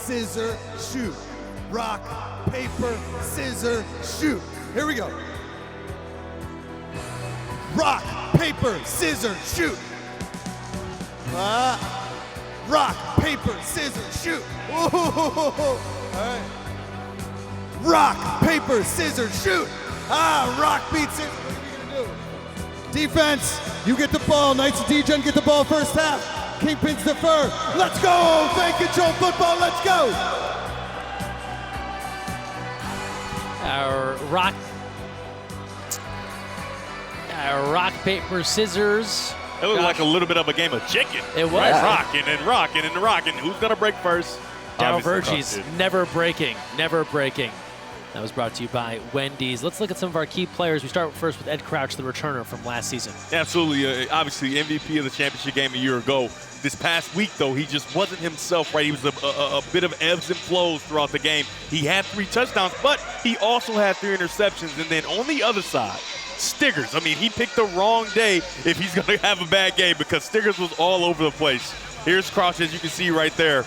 scissors, shoot. Rock, paper, scissors, shoot. Here we go. Rock, paper, scissors, shoot. Rock, paper, scissors, shoot. All right. Rock, paper, scissors, shoot. Rock beats scissors. What are you gonna do? Defense, you get the ball. Knights of Degen get the ball first half. Kingpins defer. Let's go. Fan control football. Let's go. Our rock, paper, scissors. It looked like a little bit of a game of chicken. It was. Right? Rocking and rocking and rocking. Who's going to break first? Daryl Vergie's never breaking, never breaking. That was brought to you by Wendy's. Let's look at some of our key players. We start first with Ed Crouch, the returner from last season. Absolutely. Obviously, MVP of the championship game a year ago. This past week, though, he just wasn't himself, right? He was a bit of ebbs and flows throughout the game. He had 3 touchdowns, but he also had 3 interceptions. And then on the other side, Stiggers. I mean, he picked the wrong day if he's going to have a bad game because Stiggers was all over the place. Here's Crouch, as you can see right there,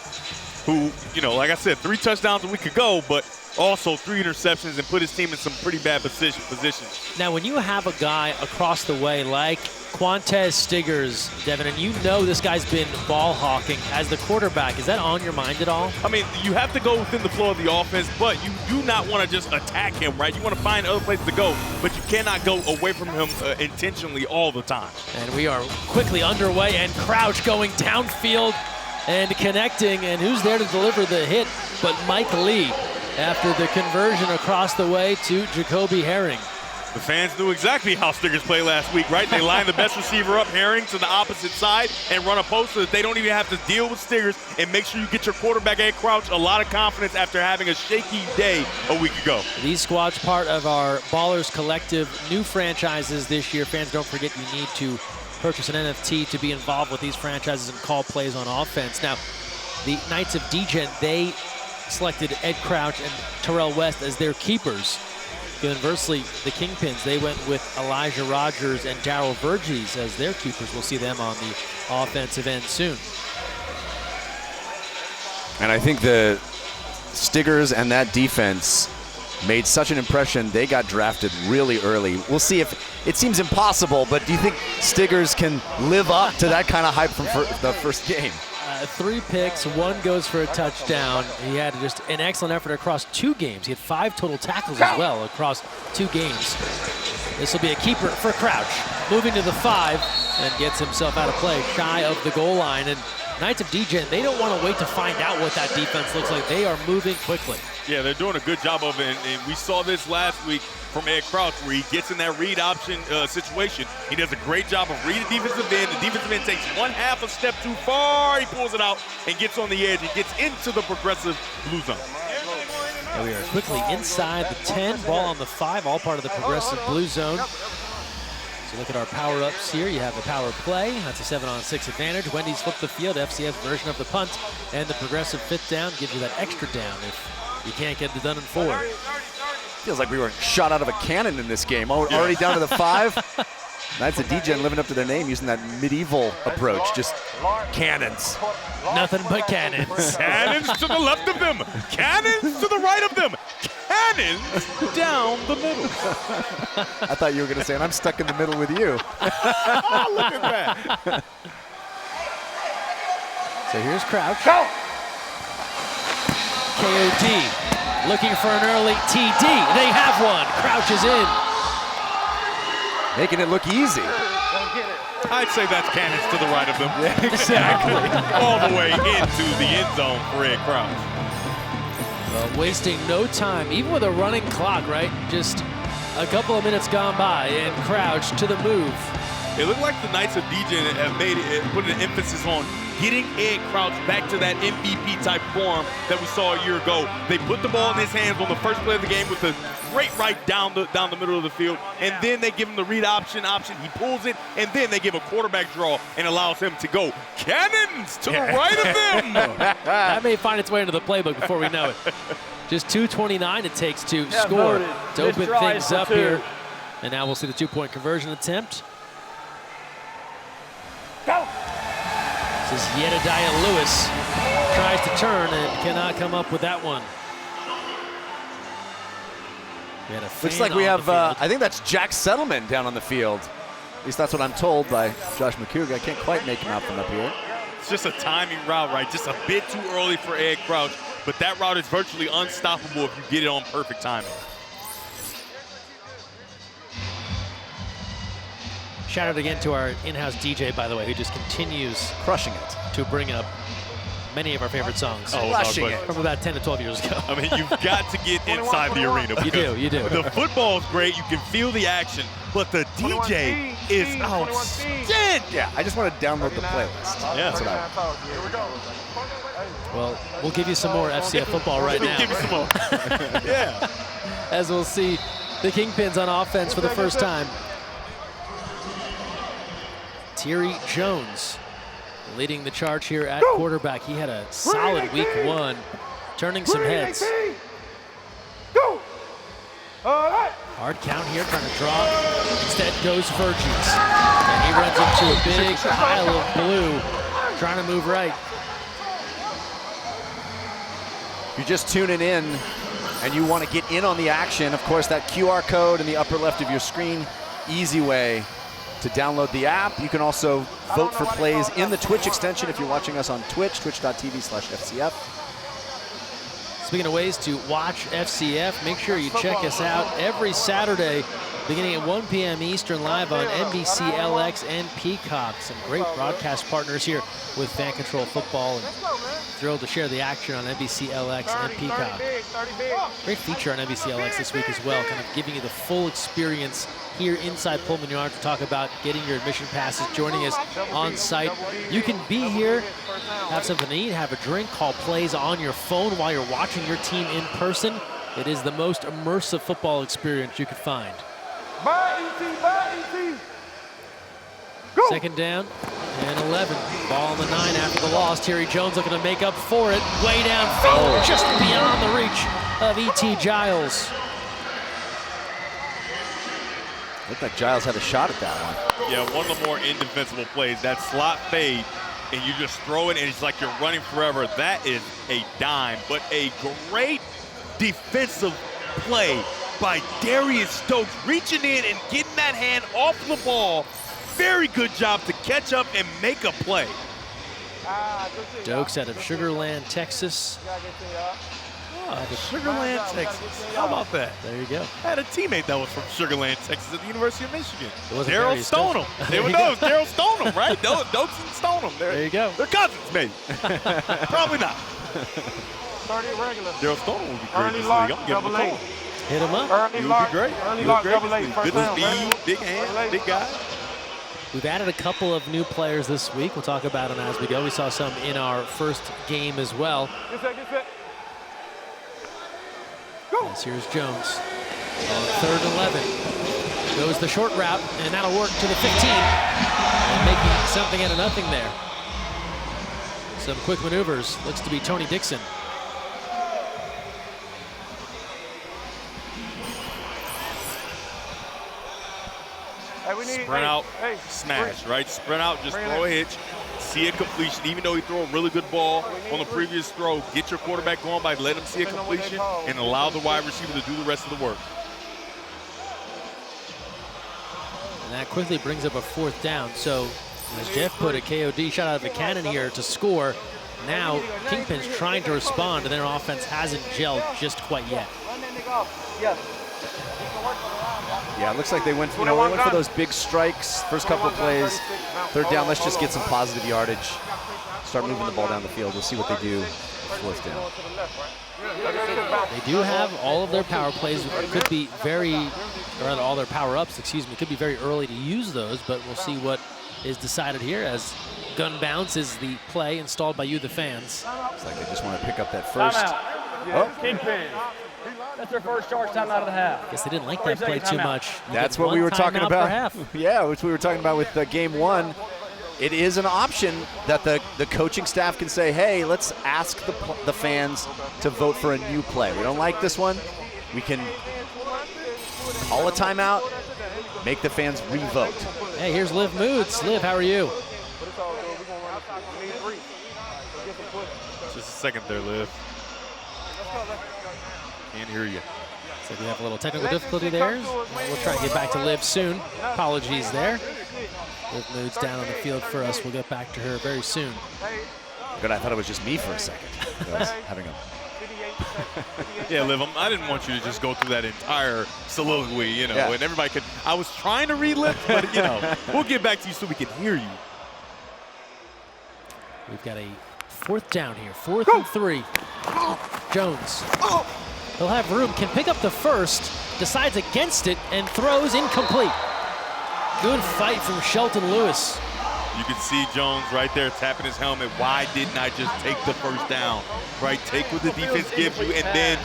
who, you know, like I said, 3 touchdowns a week ago, but also 3 interceptions and put his team in some pretty bad positions. Now, when you have a guy across the way like Quantez Stiggers, Devin, and you know this guy's been ball hawking as the quarterback, is that on your mind at all? I mean, you have to go within the flow of the offense, but you do not want to just attack him, right? You want to find other places to go, but you cannot go away from him intentionally all the time. And we are quickly underway, and Crouch going downfield and connecting, and who's there to deliver the hit but Mike Lee after the conversion across the way to Jacoby Herring. The fans knew exactly how Stiggers played last week, right? They lined the best receiver up, Herring, to the opposite side and run a post so that they don't even have to deal with Stiggers, and make sure you get your quarterback Ed Crouch a lot of confidence after having a shaky day a week ago. These squads part of our Ballers Collective new franchises this year. Fans, don't forget you need to purchase an NFT to be involved with these franchises and call plays on offense. Now, the Knights of Degen, they selected Ed Crouch and Terrell West as their keepers. Conversely, the Kingpins, they went with Elijah Rogers and Daryl Vergie's as their keepers. We'll see them on the offensive end soon. And I think the Stiggers and that defense made such an impression. They got drafted really early. We'll see if it seems impossible, but do you think Stiggers can live up to that kind of hype from the first game? 3 picks, 1 goes for a touchdown. He had just an excellent effort across 2 games. He had 5 total tackles as well across 2 games. This will be a keeper for Crouch. Moving to the 5 and gets himself out of play, shy of the goal line. And Knights of Degen, they don't want to wait to find out what that defense looks like. They are moving quickly. Yeah, they're doing a good job of it, and we saw this last week from Ed Crouch where he gets in that read option situation. He does a great job of reading defensive end. The defensive end takes 1/2 a step too far. He pulls it out and gets on the edge. He gets into the progressive blue zone. And we are quickly inside the 10, ball on the 5, all part of the progressive blue zone. So look at our power-ups here. You have the power play. That's a 7-on-6 advantage. Wendy's flip the field, FCS version of the punt. And the progressive 5th down gives you that extra down if you can't get it done in 4. Feels like we were shot out of a cannon in this game. Already down to the 5. Knights of Degen living up to their name, using that medieval approach, just cannons. Nothing but cannons. Cannons to the left of them. Cannons to the right of them. Cannons down the middle. I thought you were going to say, and I'm stuck in the middle with you. Look at that. So here's Crouch. KOD looking for an early TD. They have one. Crouch is in. Making it look easy. I'd say that's cannons to the right of them. Yeah, exactly. All the way into the end zone for Ed Crouch. Wasting no time, even with a running clock, right? Just a couple of minutes gone by, and Crouch to the move. It looked like the Knights of Degen have put an emphasis on getting Ed Crouch back to that MVP-type form that we saw a year ago. They put the ball in his hands on the first play of the game with a great right down the middle of the field, and then they give him the read option. He pulls it, and then they give a quarterback draw and allows him to go cannons to the right of them. That may find its way into the playbook before we know it. Just 2:29 it takes to score to open things up here. And now we'll see the 2-point conversion attempt. This is Jedediah Lewis tries to turn and cannot come up with that one. We had a Looks like we have, I think that's Jack Settleman down on the field. At least that's what I'm told by Josh McCoog. I can't quite make him out from up here. It's just a timing route, right? Just a bit too early for Ed Crouch, but that route is virtually unstoppable if you get it on perfect timing. Shout out again to our in-house DJ, by the way, who just continues Crushing it. to bring up many of our favorite songs Crushing it. from about 10 to 12 years ago. I mean, you've got to get inside the arena. You do, you do. The football is great. You can feel the action, but the DJ is outstanding. Yeah, I just want to download the playlist. Yeah. That's what I want. Well, we'll give you some more FCF football right now. Give me some more. Yeah. As we'll see the Kingpins on offense for the first time. Thierry Jones leading the charge here at quarterback. He had a solid week one, turning some heads. Hard count here, trying to draw. Instead goes Virgins. And he runs into a big pile of blue, trying to move right. If you're just tuning in and you want to get in on the action, of course, that QR code in the upper left of your screen, easy way to download the app. You can also vote for plays in the Twitch extension if you're watching us on Twitch, twitch.tv/FCF. Speaking of ways to watch FCF, make sure you check us out every Saturday beginning at 1 p.m. Eastern live on NBC LX and Peacock. Some great broadcast partners here with Fan Control Football, and thrilled to share the action on NBC LX and Peacock. Great feature on NBC LX this week as well, kind of giving you the full experience here inside Pullman Yard to talk about getting your admission passes, joining us on site. You can be here, have something to eat, have a drink, call plays on your phone while you're watching your team in person. It is the most immersive football experience you could find. Second down and 11. Ball on the 9 after the loss. Thierry Jones looking to make up for it. Way downfield, just beyond the reach of E.T. Giles. Looked like Giles had a shot at that one. Yeah, one of the more indefensible plays. That slot fade, and you just throw it, and it's like you're running forever. That is a dime, but a great defensive play by Darius Stokes, reaching in and getting that hand off the ball. Very good job to catch up and make a play. Stokes out of Sugar Land, Texas. Sugar Land, Texas. How about that? There you go. I had a teammate that was from Sugar Land, Texas at the University of Michigan. Daryl Stoneham. There we go. Daryl Stoneham, right? Stokes and Stoneham. There you go. They're cousins, maybe. Probably not. Daryl Stoneham would be great this league. I'm getting the call. Hit him up. He would be great. He would be great. Good speed, big hands, big guy. We've added a couple of new players this week. We'll talk about them as we go. We saw some in our first game as well. Yes, here's Jones on 3rd and 11. Goes the short route, and that'll work to the 15. And making something out of nothing there. Some quick maneuvers. Looks to be Tony Dixon. Sprint out, smash, right? Sprint out, just throw a hitch, see a completion. Even though he threw a really good ball on the previous throw, get your quarterback going by letting him see a completion and allow the wide receiver to do the rest of the work. And that quickly brings up a 4th down. So, as Jeff put it, KOD shot out of a cannon here to score. Now, Kingpins trying to respond, and their offense hasn't gelled just quite yet. Yeah, it looks like they went, we went for those big strikes, first couple of plays. 3rd down, let's just get some positive yardage. Start moving the ball down the field. We'll see what they do 4th down. They do have all of their power plays. Could be very, or rather all their power-ups, excuse me. Could be very early to use those, but we'll see what is decided here as gun bounce is the play installed by you, the fans. Looks like they just want to pick up that first. Oh. Kingpins. That's their first charge time out of the half. Guess they didn't like that play too much. That's what we were talking about. For half. Yeah, which we were talking about with game 1. It is an option that the coaching staff can say, hey, let's ask the fans to vote for a new play. We don't like this one. We can call a timeout, make the fans re-vote. Hey, here's Liv Moods. Liv, how are you? Just second there, Liv. Can't hear you. So we have a little technical difficulty there. We'll try and get back to Liv soon. Apologies there. Liv Mood's down on the field for us. We'll get back to her very soon. Good, I thought it was just me for a second. I was having a Yeah, Liv, I didn't want you to just go through that entire soliloquy, you know, and everybody could. I was trying to read Liv, but, you know, we'll get back to you so we can hear you. We've got a 4th down here, 4th and 3. Jones. He'll have room, can pick up the first, decides against it, and throws incomplete. Good fight from Shelton Lewis. You can see Jones right there tapping his helmet. Why didn't I just take the first down? Right, take what the defense gives you, and then.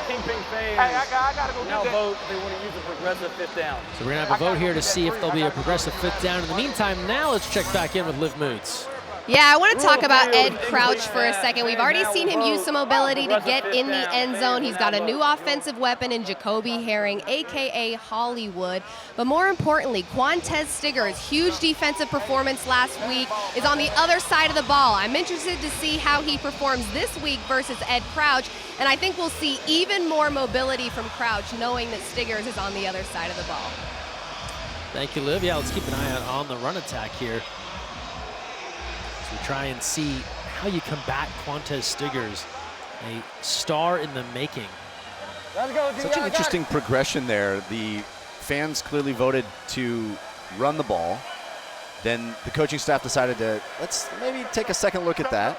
Kingpin fans, I gotta go now vote if they want to use a progressive 5th down. So we're gonna have a vote here to see if there'll be a progressive 5th down. In the meantime, now let's check back in with Liv Moods. Yeah, I want to talk about Ed Crouch for a second. We've already seen him use some mobility to get in the end zone. He's got a new offensive weapon in Jacoby Herring, a.k.a. Hollywood. But more importantly, Quantez Stigger's huge defensive performance last week is on the other side of the ball. I'm interested to see how he performs this week versus Ed Crouch, and I think we'll see even more mobility from Crouch, knowing that Stiggers is on the other side of the ball. Thank you, Liv. Yeah, let's keep an eye out on the run attack here. So we try and see how you combat Quantez Stiggers, a star in the making. Such an interesting progression there. The fans clearly voted to run the ball. Then the coaching staff decided to, let's maybe take a second look at that.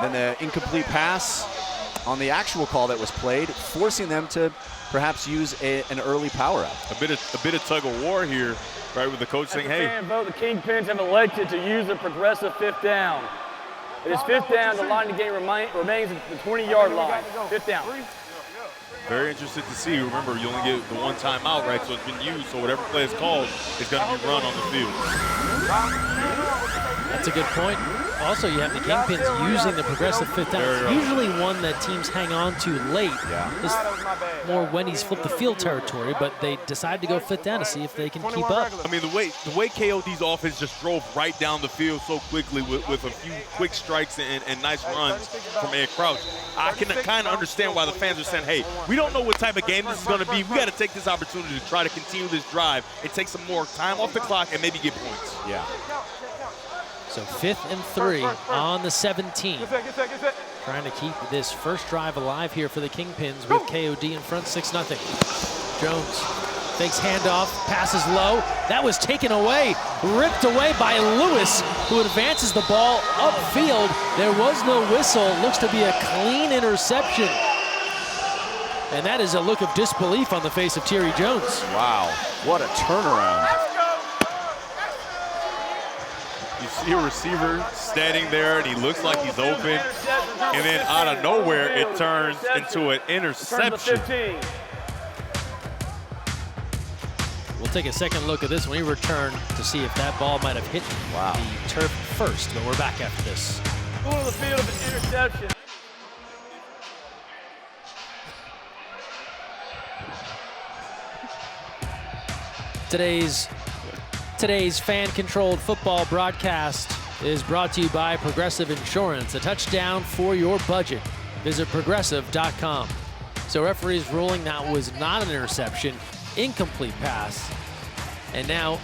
Then the incomplete pass on the actual call that was played, forcing them to perhaps use an early power-up. A bit of tug of war here, right, with the coach saying, hey. Fan vote, the Kingpins have elected to use a progressive 5th down. It is 5th down, the line of the game remains at the 20-yard line. 5th down. Very interested to see. Remember, you only get the one timeout, right? So it's been used, so whatever play is called is going to be run on the field. That's a good point. Also, you have the Kingpins using the progressive 5th down. It's usually one that teams hang on to late. This more Wendy's flip the field territory, but they decide to go 5th down to see if they can keep up. I mean, the way KOD's offense just drove right down the field so quickly with a few quick strikes and nice runs from Ed Crouch, I can kind of understand why the fans are saying, hey, we don't know what type of game this is going to be. We got to take this opportunity to try to continue this drive and take some more time off the clock and maybe get points. Yeah. So 5th and 3 on the 17. Trying to keep this first drive alive here for the Kingpins with KOD in front 6-0. Jones fakes handoff, passes low. That was taken away, ripped away by Lewis, who advances the ball upfield. There was no whistle. Looks to be a clean interception. And that is a look of disbelief on the face of Thierry Jones. Wow, what a turnaround. You see a receiver standing there, and he looks like he's open, and then out of nowhere, it turns into an interception. We'll take a second look at this when we return to see if that ball might have hit the turf first, but we're back after this. Going to the field of an interception. Today's fan-controlled football broadcast is brought to you by Progressive Insurance, a touchdown for your budget. Visit progressive.com. So referees ruling that was not an interception, incomplete pass. And now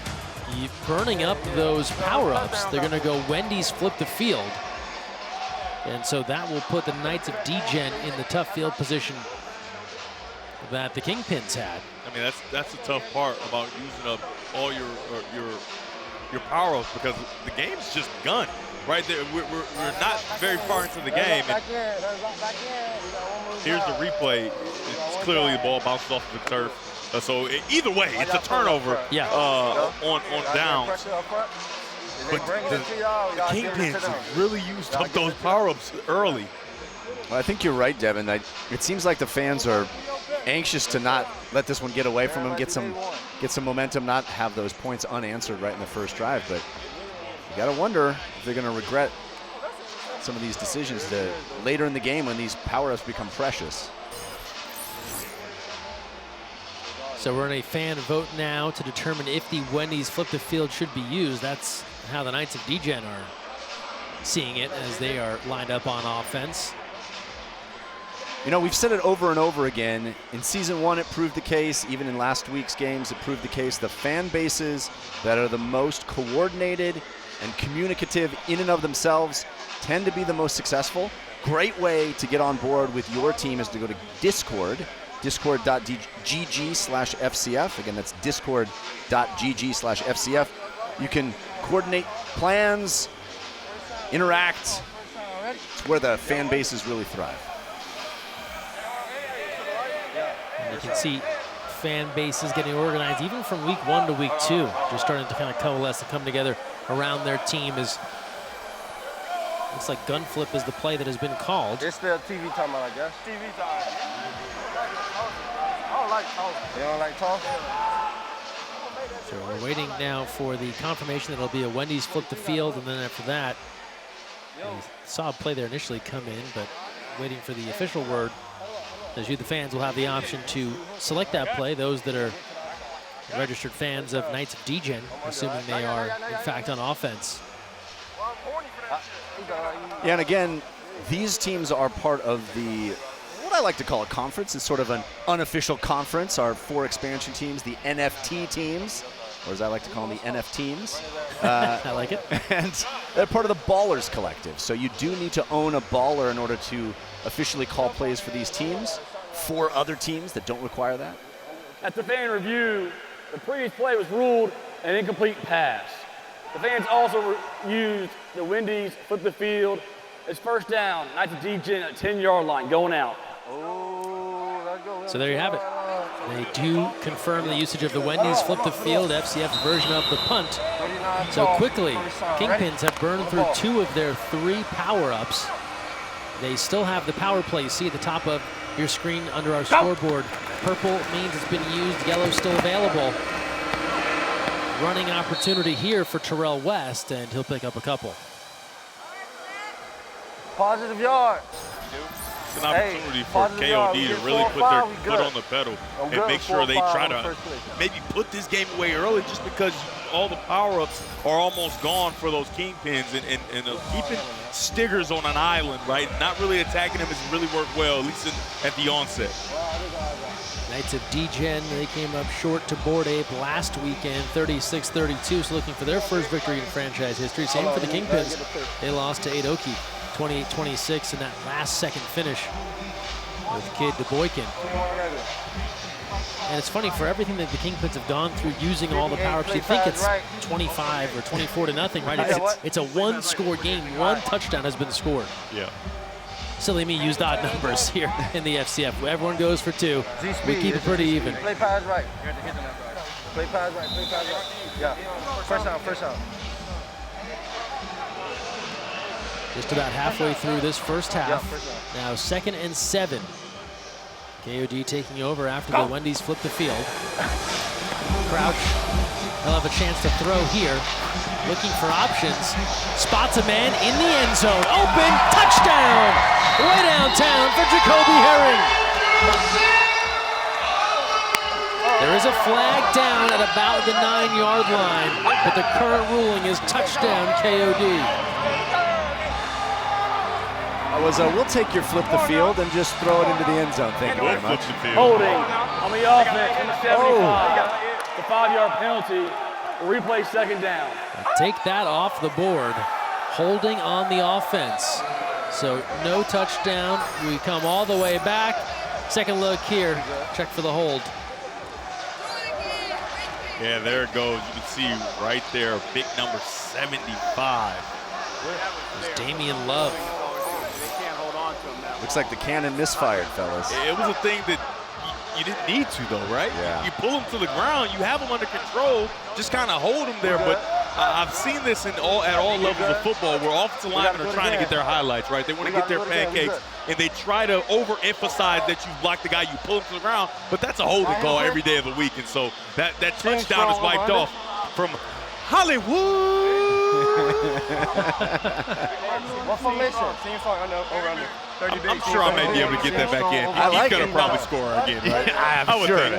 burning up those power-ups. They're going to go Wendy's flip the field. And so that will put the Knights of Degen in the tough field position that the Kingpins had. I mean, that's the tough part about using up all your power-ups, because the game's just gone. Right there, we're not very far into the game. And here's the replay. It's clearly the ball bounces off the turf. So either way, it's a turnover on downs. But the Kingpins really used up those power-ups early. Well, I think you're right, Devin. It seems like the fans are anxious to not let this one get away from them, get some momentum, not have those points unanswered right in the first drive. But you got to wonder if they're going to regret some of these decisions later in the game when these power-ups become precious. So we're in a fan vote now to determine if the Wendy's flip the field should be used. That's how the Knights of Degen are seeing it as they are lined up on offense. You know, we've said it over and over again. In season 1, it proved the case. Even in last week's games, it proved the case. The fan bases that are the most coordinated and communicative in and of themselves tend to be the most successful. Great way to get on board with your team is to go to Discord, discord.gg/FCF. Again, that's discord.gg/FCF. You can coordinate plans, interact. It's where the fan bases really thrive. And you can see fan bases getting organized even from week 1 to week 2, just starting to kind of coalesce and come together around their team. As looks like gun flip is the play that has been called. It's still TV time, I guess. TV time. I don't like toss. You don't like toss? So we're waiting now for the confirmation that it'll be a Wendy's flip the field, and then after that, we saw a play there initially come in, but waiting for the official word. As you, the fans, will have the option to select that play. Those that are registered fans of Knights of Degen, assuming they are, in fact, on offense. Yeah, and again, these teams are part of the, what I like to call a conference. It's sort of an unofficial conference. Our 4 expansion teams, the NFT teams, or as I like to call them, the NF teams. I like it. And they're part of the Ballers Collective. So you do need to own a baller in order to officially call plays for these teams. 4 other teams that don't require that. At the fan review, the previous play was ruled an incomplete pass. The fans also used the Wendy's flip the field. It's first down, Knights of Degen at 10-yard line, going out. So there you have it. They do confirm the usage of the Wendy's flip the field, FCF's version of the punt. So quickly, Kingpins have burned through 2 of their 3 power-ups. They still have the power play you see at the top of your screen under our scoreboard. Purple means it's been used, yellow still available. Running opportunity here for Terrell West, and he'll pick up a couple. Positive yard. It's an opportunity for KOD to really put their foot on the pedal and make sure they try to maybe put this game away early, just because all the power-ups are almost gone for those Kingpins, and keeping Stiggers on an island, right? Not really attacking him has really worked well, at least at the onset. Knights of Degen, they came up short to Board Ape last weekend, 36-32, so looking for their first victory in franchise history. Same for the Kingpins. They lost to Adoki, 28-26 in that last second finish with Kid DeBoykin. And it's funny, for everything that the Kingpins have gone through using all the power-ups, you think it's 25 or 24-0, right? It's a 1-score game. 1 touchdown has been scored. Yeah. Silly me used odd numbers here in the FCF. Everyone goes for 2. We keep it pretty even. Play pass right. Play pass right. Play pass right. Yeah. First down. Just about halfway through this first half. Yeah, first down. Now 2nd and 7. KOD taking over after the Wendy's flip the field. Crouch, he'll have a chance to throw here. Looking for options. Spots a man in the end zone. Open, touchdown! Way downtown for Jacoby Herring. There is a flag down at about the 9-yard line, but the current ruling is touchdown KOD. We'll take your flip the field and just throw it into the end zone. Thank you very much. Holding on the offense in the 75. The 5-yard penalty. Replay 2nd down. Take that off the board. Holding on the offense. So no touchdown. We come all the way back. Second look here. Check for the hold. Yeah, there it goes. You can see right there, big number 75. It's Damian Love. Looks like the cannon misfired, fellas. It was a thing that you didn't need to, though, right? Yeah. You pull him to the ground, you have him under control, just kind of hold him there. But I've seen this at all levels of football where offensive linemen are trying to get their highlights, right? They want to get their pancakes, and they try to overemphasize that you block the guy, you pull him to the ground, but that's a holding call every day of the week. And so that touchdown is wiped off from Hollywood. What formation? Team far over under 30 days. I'm sure I may be able to get that back in. He's going to probably score again, right? I'm sure.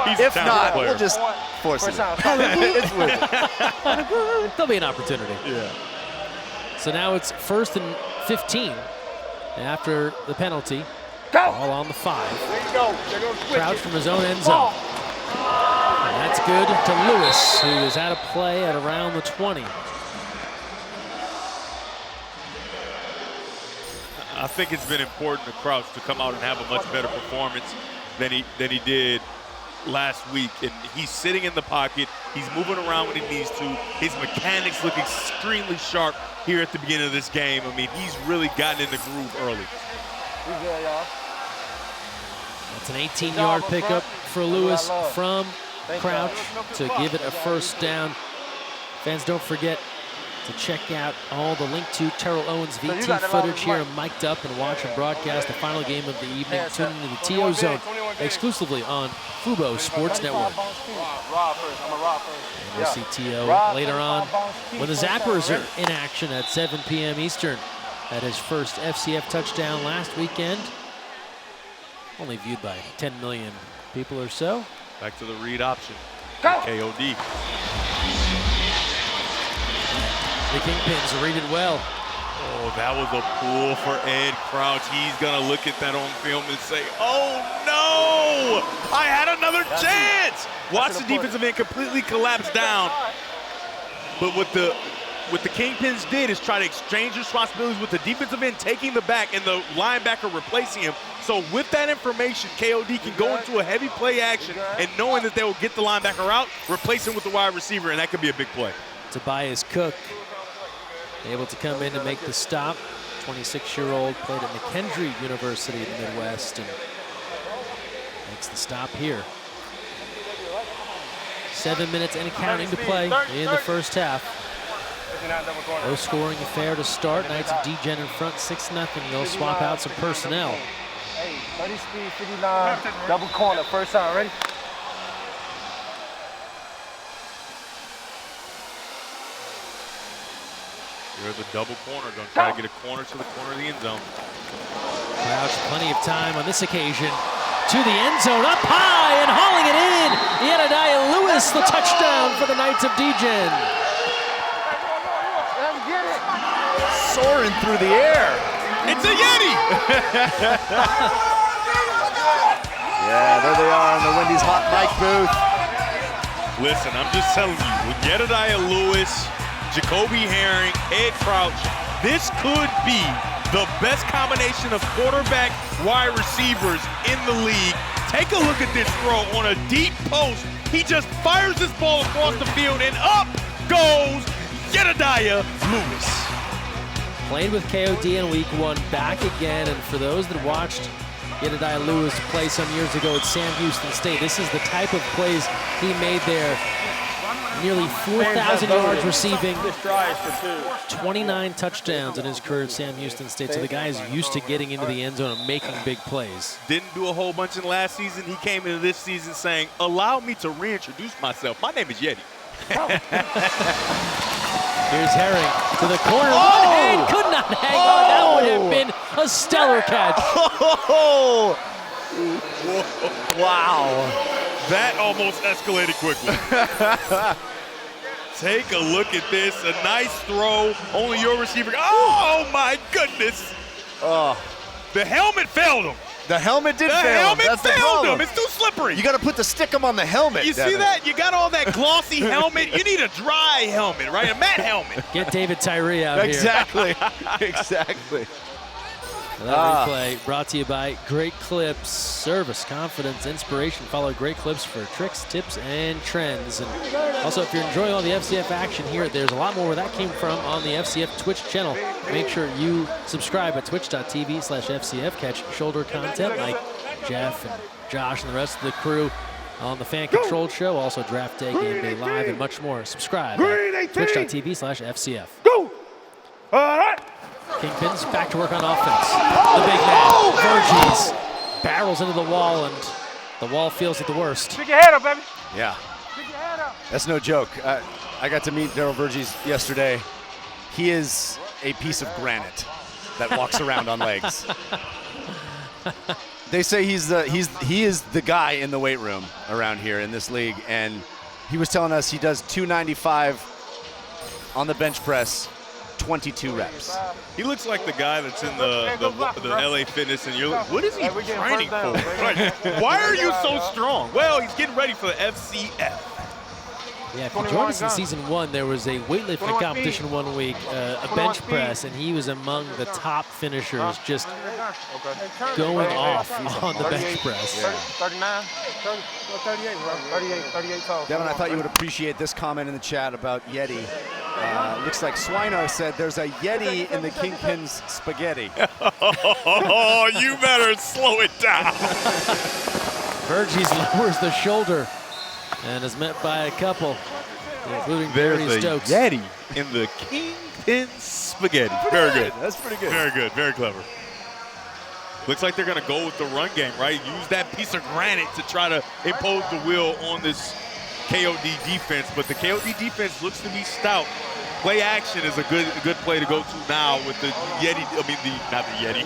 He's If a not, player. we'll just force it. It's worth it. There'll be an opportunity. Yeah. So now it's 1st and 15 after the penalty. Ball on the 5. Crouch from his own end zone. And that's good to Lewis, who is out of play at around the 20. I think it's been important to Crouch to come out and have a much better performance than he did last week. And he's sitting in the pocket. He's moving around when he needs to. His mechanics look extremely sharp here at the beginning of this game. I mean, he's really gotten in the groove early. That's an 18-yard pickup for Lewis from Crouch to give it a first down. Fans, don't forget to check out all the Link to Terrell Owens VT footage here, mic'd up, and watch and broadcast the final game of the evening. Tune into the TO Zone exclusively on Fubo Sports Network. And we'll see TO later on when the Zappers are in action at 7 p.m. Eastern at his first FCF touchdown last weekend. Only viewed by 10 million people or so. Back to the read option. KOD. The Kingpins read it well. Oh, that was a pull for Ed Crouch. He's going to look at that on film and say, oh, no! I had another chance! Watch the defensive end completely collapse down. But what the Kingpins did is try to exchange responsibilities with the defensive end taking the back and the linebacker replacing him. So with that information, KOD can go into a heavy play action and knowing that they will get the linebacker out, replace him with the wide receiver, and that could be a big play. Tobias Cook able to come in and make the stop. 26-year-old, played at McKendree University in the Midwest and makes the stop here. 7 minutes and counting to play in the first half. No scoring affair to start. Knights of Degen in front 6-0. They'll swap out some personnel. Hey, 30 speed, 59, double corner, first time, ready? Here's the double corner, going to try to get a corner to the corner of the end zone. Crouch, plenty of time on this occasion. To the end zone, up high and hauling it in. Jedediah Lewis, the touchdown for the Knights of Degen. Let's get it. Soaring through the air. It's a Yeti! Yeah, there they are in the Wendy's hot mic booth. Listen, I'm just telling you, with Jedediah Lewis, Jacoby Herring, Ed Crouch, this could be the best combination of quarterback wide receivers in the league. Take a look at this throw on a deep post. He just fires this ball across the field and up goes Jedediah Lewis. Played with KOD in week 1, back again, and for those that watched Jedediah Lewis play some years ago at Sam Houston State, this is the type of plays he made there. Nearly 4,000 yards receiving, 29 touchdowns in his career at Sam Houston State. So the guy is used to getting into the end zone and making big plays. Didn't do a whole bunch in last season. He came into this season saying, allow me to reintroduce myself. My name is Yeti. Here's Herring to the corner. One hand could not hang on. That would have been a stellar catch. Wow. That almost escalated quickly. Take a look at this. A nice throw. Only your receiver. Oh, my goodness. The helmet failed him. The helmet did fail him. The helmet That's the failed problem. him. It's too slippery. You got to put the stickum on the helmet. You see that? You got all that glossy helmet. You need a dry helmet, right? A matte helmet. Get David Tyree out Exactly. Exactly. That replay brought to you by Great Clips. Service, confidence, inspiration. Follow Great Clips for tricks, tips, and trends. And also, if you're enjoying all the FCF action here, there's a lot more where that came from on the FCF Twitch channel. Make sure you subscribe at twitch.tv/FCF. Catch shoulder content like Jeff and Josh and the rest of the crew on the Fan Controlled Show. Also, Draft Day, Game Day Live, and much more. Subscribe at twitch.tv/FCF. Go! All right. Kingpins back to work on offense. The big man, Verges, barrels into the wall, and the wall feels it the worst. Pick your head up, baby. Yeah. Pick your head up. That's no joke. I got to meet Daryl Verges yesterday. He is a piece of granite that walks around on legs. They say he is the guy in the weight room around here in this league, and he was telling us he does 295 on the bench press 22 reps. He looks like the guy that's in the LA Fitness, and you're like, what is he training for? Like, why are you so strong? Well, he's getting ready for the FCF. Yeah, if you joined us in season 1, there was a weightlifting competition one week, a bench press, and he was among the top finishers, just going off on the bench press. 39, 38 total. Devin, I thought you would appreciate this comment in the chat about Yeti. Looks like Swinar said there's a Yeti in the Kingpins spaghetti. Oh, you better slow it down. Verges lowers the shoulder and is met by a couple, including Barry Stokes. Yeti in the Kingpin spaghetti. Very good. That's pretty good. Very good. Very clever. Looks like they're going to go with the run game, right? Use that piece of granite to try to impose the will on this KOD defense. But the KOD defense looks to be stout. Play action is a good play to go to now with the Yeti. I mean, not the Yeti.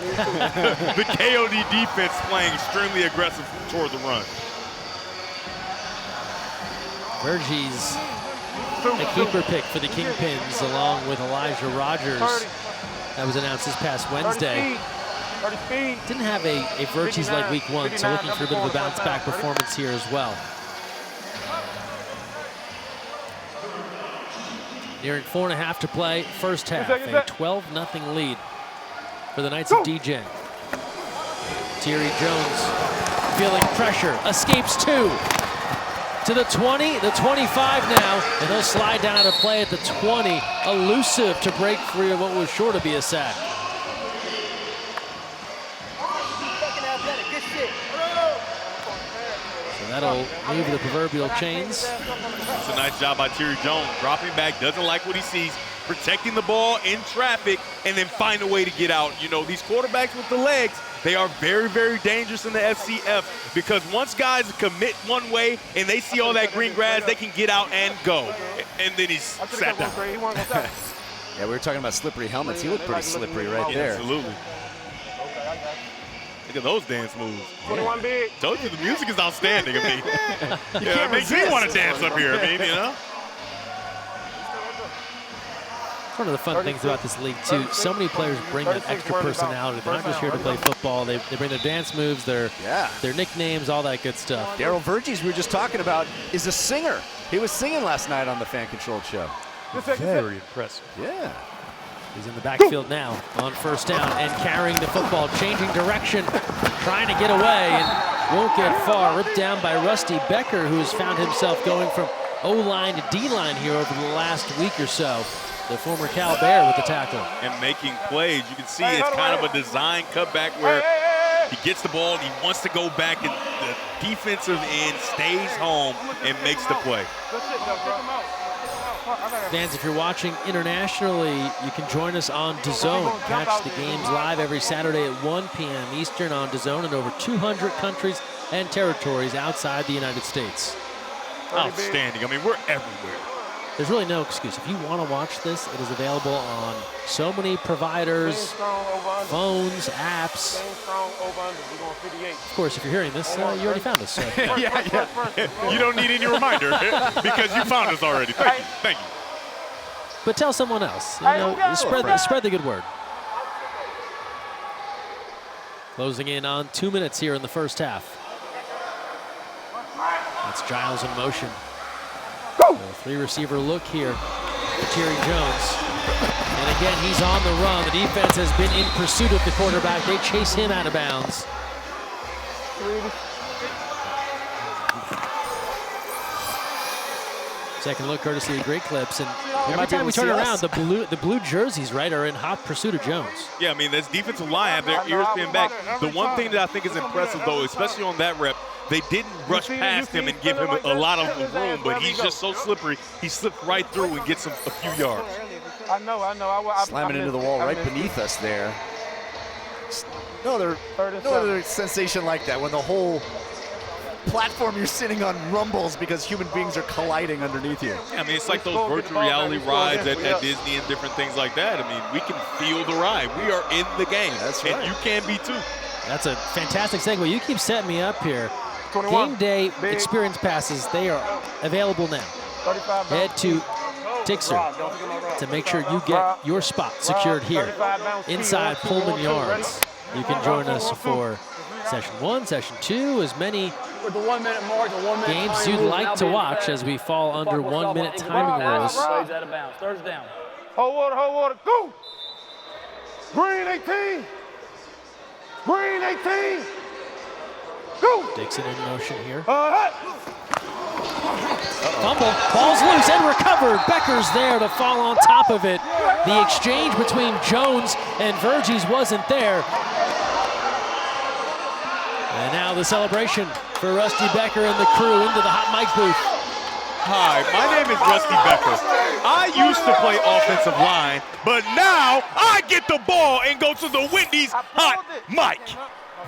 The KOD defense playing extremely aggressive toward the run. Verges, a keeper pick for the Kingpins, along with Elijah Rogers. That was announced this past Wednesday. Didn't have a Verges-like week 1, so looking for a bit of a bounce-back performance here as well. Nearing 4.5 to play, first half, a 12-0 lead for the Knights of Degen. Thierry Jones feeling pressure, escapes 2. To the 20, the 25 now, and he'll slide down out of play at the 20. Elusive to break free of what was sure to be a sack. So that'll move the proverbial chains. It's a nice job by Thierry Jones. Dropping back, doesn't like what he sees, protecting the ball in traffic, and then find a way to get out. You know, these quarterbacks with the legs, they are very, very dangerous in the FCF because once guys commit one way and they see all that green grass, they can get out and go. And then he's sat down. Yeah, we were talking about slippery helmets. He looked pretty slippery right there. Absolutely. Look at those dance moves. 21 big. Told you the music is outstanding. I mean, it makes me want to dance up here. I mean, you know. One of the fun things about this league, too, so many players bring that extra personality. They're not just here to play football. They bring their dance moves, their nicknames, all that good stuff. Daryl Verges, we were just talking about, is a singer. He was singing last night on the fan-controlled show. Very impressive. Yeah. He's in the backfield now on first down and carrying the football, changing direction, trying to get away, and won't get far. Ripped down by Rusty Becker, who has found himself going from O-line to D-line here over the last week or so. The former Cal Bear with the tackle. And making plays. You can see it's kind of a design cutback where he gets the ball and he wants to go back, and the defensive end stays home and makes the play. Fans, if you're watching internationally, you can join us on DAZN. Catch the games live every Saturday at 1 p.m. Eastern on DAZN in over 200 countries and territories outside the United States. Outstanding. I mean, we're everywhere. There's really no excuse. If you want to watch this, it is available on so many providers, phones, apps. Of course, if you're hearing this, you already found us. So. Yeah. You don't need any reminder because you found us already. Thank you. Thank you. But tell someone else. You know, spread the good word. Closing in on 2 minutes here in the first half. That's Giles in motion. A 3-receiver look here for Thierry Jones. And again, he's on the run. The defense has been in pursuit of the quarterback. They chase him out of bounds. Second look courtesy of Great Clips. And every time we turn around, the blue jerseys, right, are in hot pursuit of Jones. Yeah, I mean, this defensive line have their ears pinned back. The one thing that I think is impressive, though, especially on that rep, they didn't rush past him and give him a lot of room, but he's just so slippery. He slipped right through and gets him a few yards. I know. Slamming into the wall right beneath us there. No other sensation like that when the whole platform you're sitting on rumbles because human beings are colliding underneath you. Yeah, I mean, it's like those virtual reality rides at Disney and different things like that. I mean, we can feel the ride. We are in the game. That's right. And you can be too. That's a fantastic segue. You keep setting me up here. Game day experience passes, they are available now. Head to Dixer, to make sure you get your spot secured here inside Pullman Yards. You can join us for Session 1, Session 2, as many With the 1 minute mark, the 1 minute games you'd like to watch as we fall under 1 minute timing rules. Plays out of bounds. Third down. Hold water, go! Green 18! Green 18! Go! Dixon in motion here. Hey! Fumble, ball's loose and recovered. Becker's there to fall on top of it. The exchange between Jones and Verges wasn't there. And now the celebration for Rusty Becker and the crew into the hot mic booth. Hi, my name is Rusty Becker. I used to play offensive line, but now I get the ball and go to the Wendy's hot mic.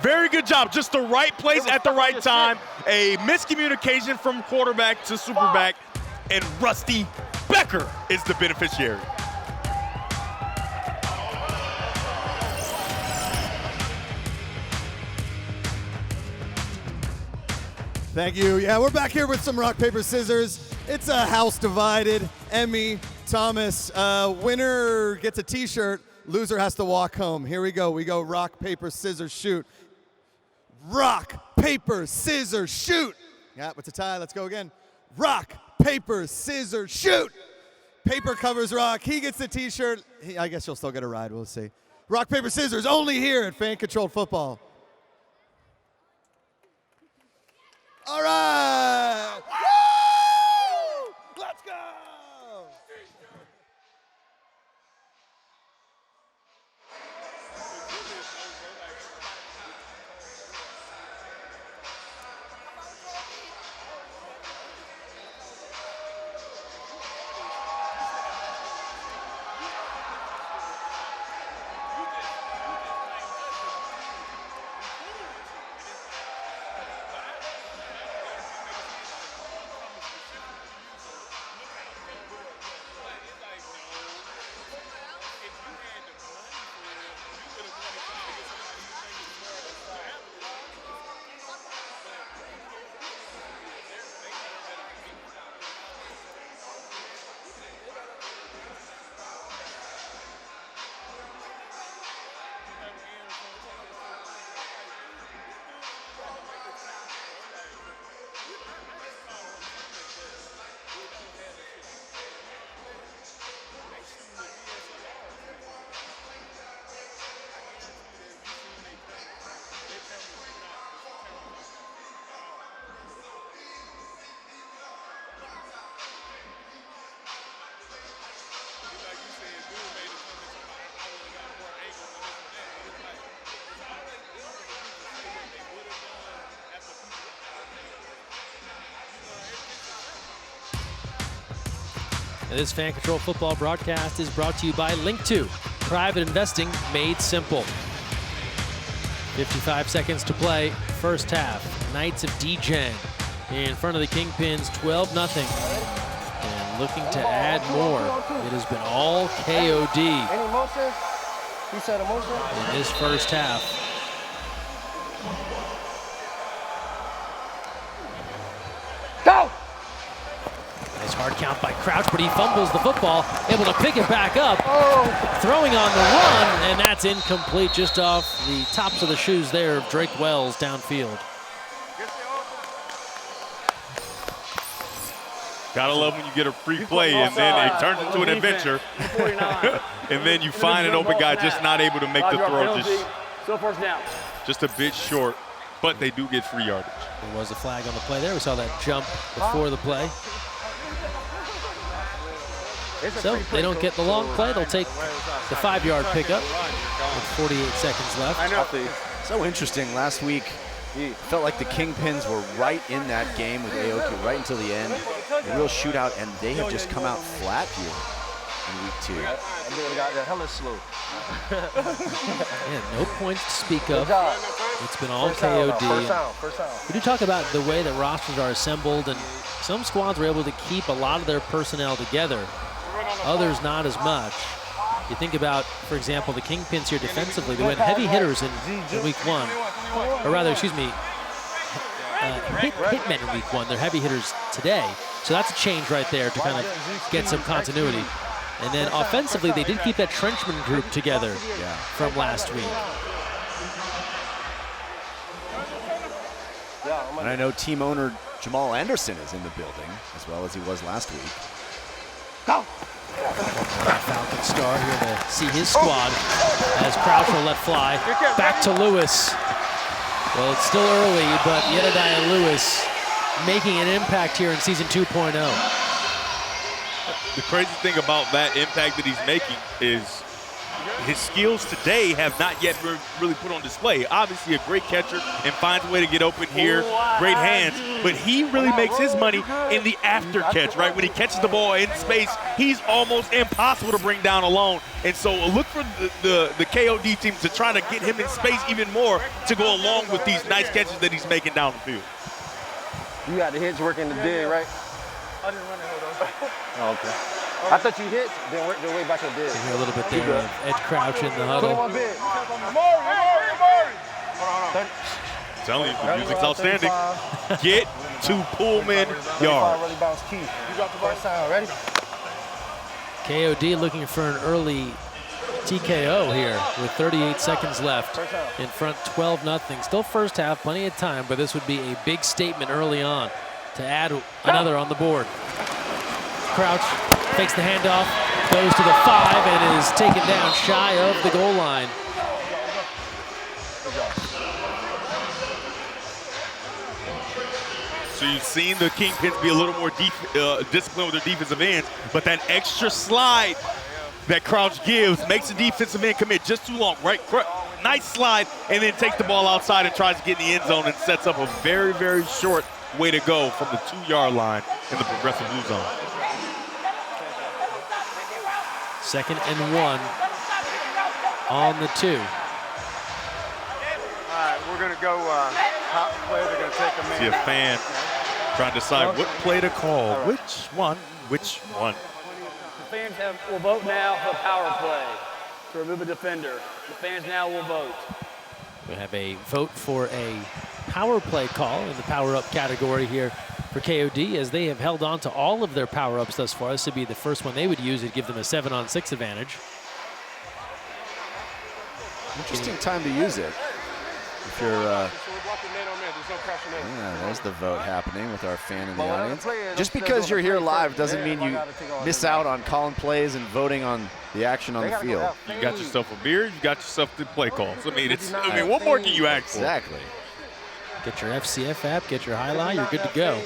Very good job. Just the right place at the right time. A miscommunication from quarterback to superback, and Rusty Becker is the beneficiary. Thank you. Yeah, we're back here with some rock, paper, scissors. It's a house divided. Emmy, Thomas, winner gets a t-shirt, loser has to walk home. Here we go. We go rock, paper, scissors, shoot. Rock, paper, scissors, shoot. Yeah, it's a tie. Let's go again. Rock, paper, scissors, shoot. Paper covers rock. He gets the t-shirt. I guess you'll still get a ride. We'll see. Rock, paper, scissors, only here at Fan Controlled Football. All right. Woo! Let's go. This Fan Control Football broadcast is brought to you by Link2, private investing made simple. 55 seconds to play, first half. Knights of Degen in front of the Kingpins, 12-0. And looking to add more. It has been all KOD Any motion? He said a motion? in this first half. Go! Nice hard count by Crouch, but he fumbles the football, able to pick it back up. Throwing on the run, and that's incomplete, just off the tops of the shoes there of Drake Wells downfield. Gotta love when you get a free play and then it turns into an adventure. And then you find an open guy just not able to make the throw, Still first down. just a bit short, but they do get free yardage. There was a flag on the play there. We saw that jump before the play. So they don't get the long play. They'll take the 5-yard pickup with 48 seconds left. So interesting. Last week, felt like the Kingpins were right in that game with Aoki right until the end. A real shootout, and they have just come out flat here in week 2. Got hella slow. Yeah, no points to speak of. It's been all First down, KOD. first down. We do talk about the way that rosters are assembled, and some squads were able to keep a lot of their personnel together. Others not as much. You think about, for example, the Kingpins here defensively. They went heavy hitters in week 1. Or rather, excuse me, hitmen in week 1. They're heavy hitters today. So that's a change right there to kind of get some continuity. And then offensively, they did keep that Trenchman group together from last week. And I know team owner Jamal Anderson is in the building, as well as he was last week. Falcon star here to see his squad as Crouch will let fly. Back to Lewis. Well, it's still early, but Jedediah Lewis making an impact here in season 2.0. The crazy thing about that impact that he's making is his skills today have not yet really put on display. Obviously a great catcher and finds a way to get open here, great hands, but he really makes his money in the after catch, right? When he catches the ball in space, he's almost impossible to bring down alone. And so look for the KOD team to try to get him in space even more to go along with these nice catches that he's making down the field. You got the hits working the dig, right? I didn't run it, hold on. Oh, okay. I thought you hit, then way back to dig. Hear a little bit there of Ed Crouch in the huddle. 21 big. Telling you, the music's outstanding. Get to Pullman yard. Really bounce key. You got the first time, ready? KOD looking for an early TKO here with 38 seconds left. In front 12-0. Still first half, plenty of time, but this would be a big statement early on to add another on the board. Crouch takes the handoff, goes to the 5, and is taken down shy of the goal line. So you've seen the Kingpins be a little more disciplined with their defensive ends, but that extra slide that Crouch gives makes the defensive end commit just too long, right? Nice slide, and then takes the ball outside and tries to get in the end zone and sets up a very, very short way to go from the 2-yard line in the progressive blue zone. 2nd and 1 on the 2. All right, we're going to go top play. They're going to take a man. See a fan trying to decide what play to call. Which one? Which one? The fans will vote now for power play to remove a defender. The fans now will vote. We have a vote for a power play call in the power-up category here for KOD, as they have held on to all of their power-ups thus far. This would be the first one they would use. It'd give them a 7-on-6 advantage. Interesting time to use it. If you're, there's the vote happening with our fan in the audience. Just because you're here live doesn't mean you miss out on calling plays and voting on the action on the field. You got yourself a beer, you got yourself the play calls. I mean, what more can you ask for? Exactly. Get your FCF app, get your highlight, you're good to go.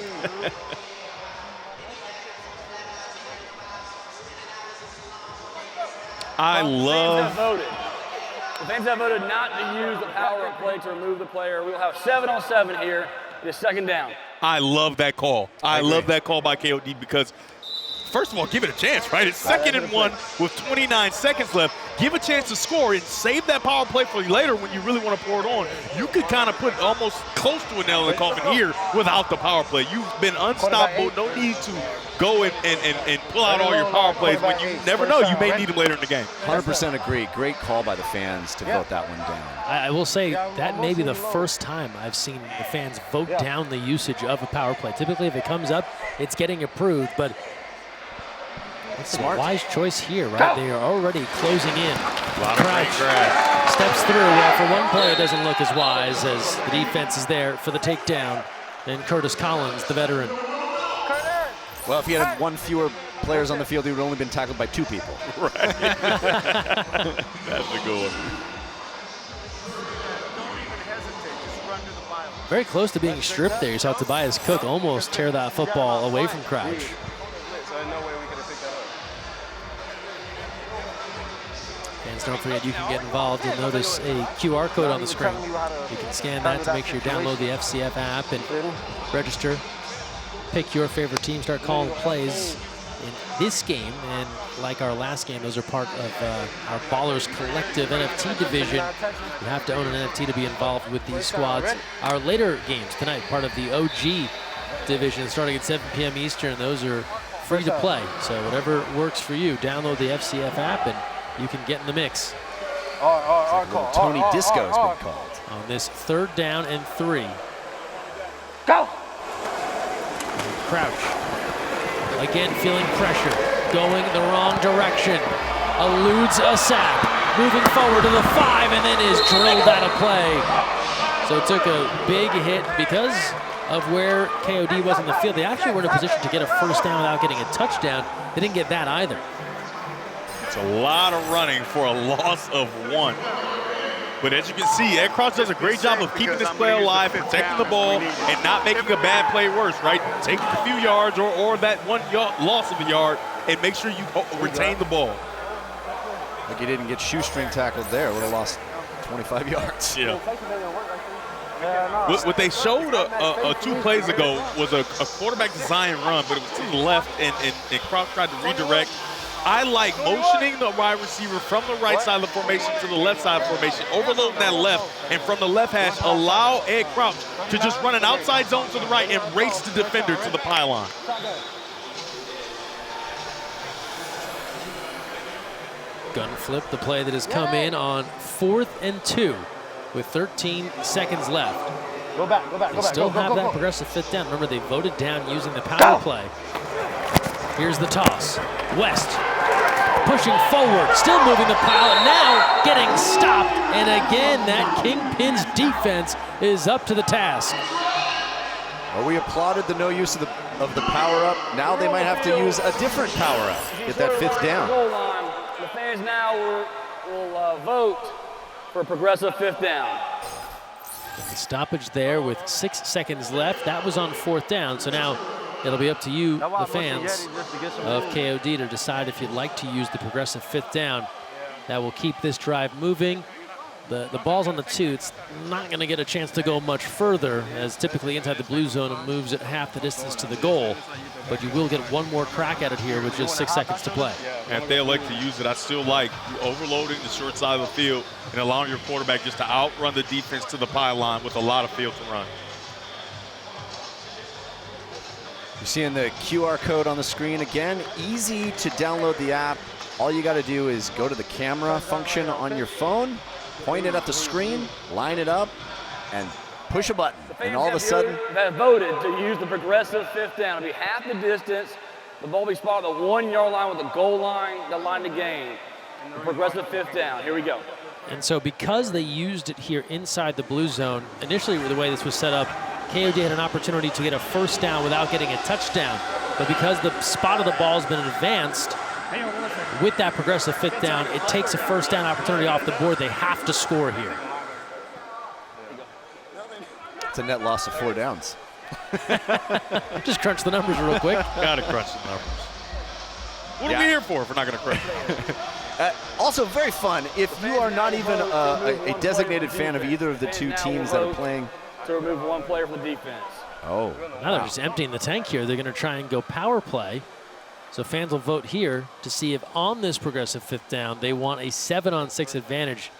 The fans have voted not to use the power play to remove the player. We will have 7-on-7 here. It is 2nd down. I love that call. I love that call by KOD because, first of all, give it a chance, right? It's 2nd and 1 with 29 seconds left. Give a chance to score and save that power play for later when you really want to pour it on. You could kind of put almost close to a nail in the coffin here without the power play. You've been unstoppable. No need to go and pull out all your power plays when you never know. You may need them later in the game. 100% agree. Great call by the fans to vote that one down. I will say that may be the first time I've seen the fans vote down the usage of a power play. Typically, if it comes up, it's getting approved, but it's a wise choice here, right? They are already closing in. Crouch steps through. Well, for one play, it doesn't look as wise as the defense is there for the takedown. And Curtis Collins, the veteran. Well, if he had one fewer players on the field, he would have only been tackled by 2 people. Right. That's a good one. Very close to being stripped there. You saw Tobias Cook almost tear that football away from Crouch. Fans, don't forget you can get involved. You'll notice a QR code on the screen. You can scan that to make sure you download the FCF app and register. Pick your favorite team, start calling plays in this game. And like our last game, those are part of our Ballers Collective NFT division. You have to own an NFT to be involved with these squads. Our later games tonight, part of the OG division, starting at 7 p.m. Eastern. Those are free to play. So whatever works for you, download the FCF app and you can get in the mix. Tony Disco has been called. On this 3rd down and 3. Go! Crouch again feeling pressure, going the wrong direction, eludes a sack, moving forward to the 5, and then is drilled out of play. So it took a big hit because of where KOD was in the field. They actually were in a position to get a first down without getting a touchdown. They didn't get that either. It's a lot of running for a loss of 1. But as you can see, Ed Crouch does a great job of keeping this play alive, protecting the ball, and not making a bad play worse, right? Take a few yards or that loss of a yard and make sure you retain the ball. Like he didn't get shoestring tackled there. Would have lost 25 yards. Yeah. What they showed 2 plays ago was a quarterback design run, but it was to the left, and Crouch tried to redirect. I like motioning the wide receiver from the right side of the formation to the left side of the formation, overloading that left, and from the left hash, allow Ed Crouch to just run an outside zone to the right and race the defender to the pylon. Gun flip, the play that has come in on 4th and 2 with 13 seconds left. Go back, go back, They still have that progressive 5th down. Remember, they voted down using the power play. Here's the toss. West pushing forward, still moving the pile, and now getting stopped. And again, that Kingpins defense is up to the task. Well, we applauded the no use of the power-up. Now they might have to use a different power-up. Get that 5th down. The fans now will vote for a progressive 5th down. The stoppage there with 6 seconds left. That was on 4th down, so now it'll be up to you, the fans of KOD, to decide if you'd like to use the progressive 5th down. That will keep this drive moving. The ball's on the 2. It's not going to get a chance to go much further, as typically inside the blue zone it moves at half the distance to the goal. But you will get one more crack at it here with just 6 seconds to play. And if they elect to use it, I still like overloading the short side of the field and allowing your quarterback just to outrun the defense to the pylon with a lot of field to run. You're seeing the QR code on the screen again. Easy to download the app. All you got to do is go to the camera function on your phone, point it at the screen, line it up, and push a button. And all of a sudden, that voted to use the progressive 5th down. It'll be half the distance. The ball will be spotted at the 1-yard line with the goal line, the line to gain. The progressive 5th down. Here we go. And so because they used it here inside the blue zone, initially the way this was set up, KOD had an opportunity to get a first down without getting a touchdown. But because the spot of the ball has been advanced, with that progressive 5th down, it takes a first down opportunity off the board. They have to score here. it's a net loss of 4 downs. Just crunch the numbers real quick. Gotta crunch the numbers. What are we here for if we're not gonna crunch? Also very fun if you are not even a designated fan of either of the 2 teams that are playing. To remove 1 player from the defense. Oh. Now they're just emptying the tank here. They're going to try and go power play. So fans will vote here to see if on this progressive 5th down they want a 7-on-6 advantage.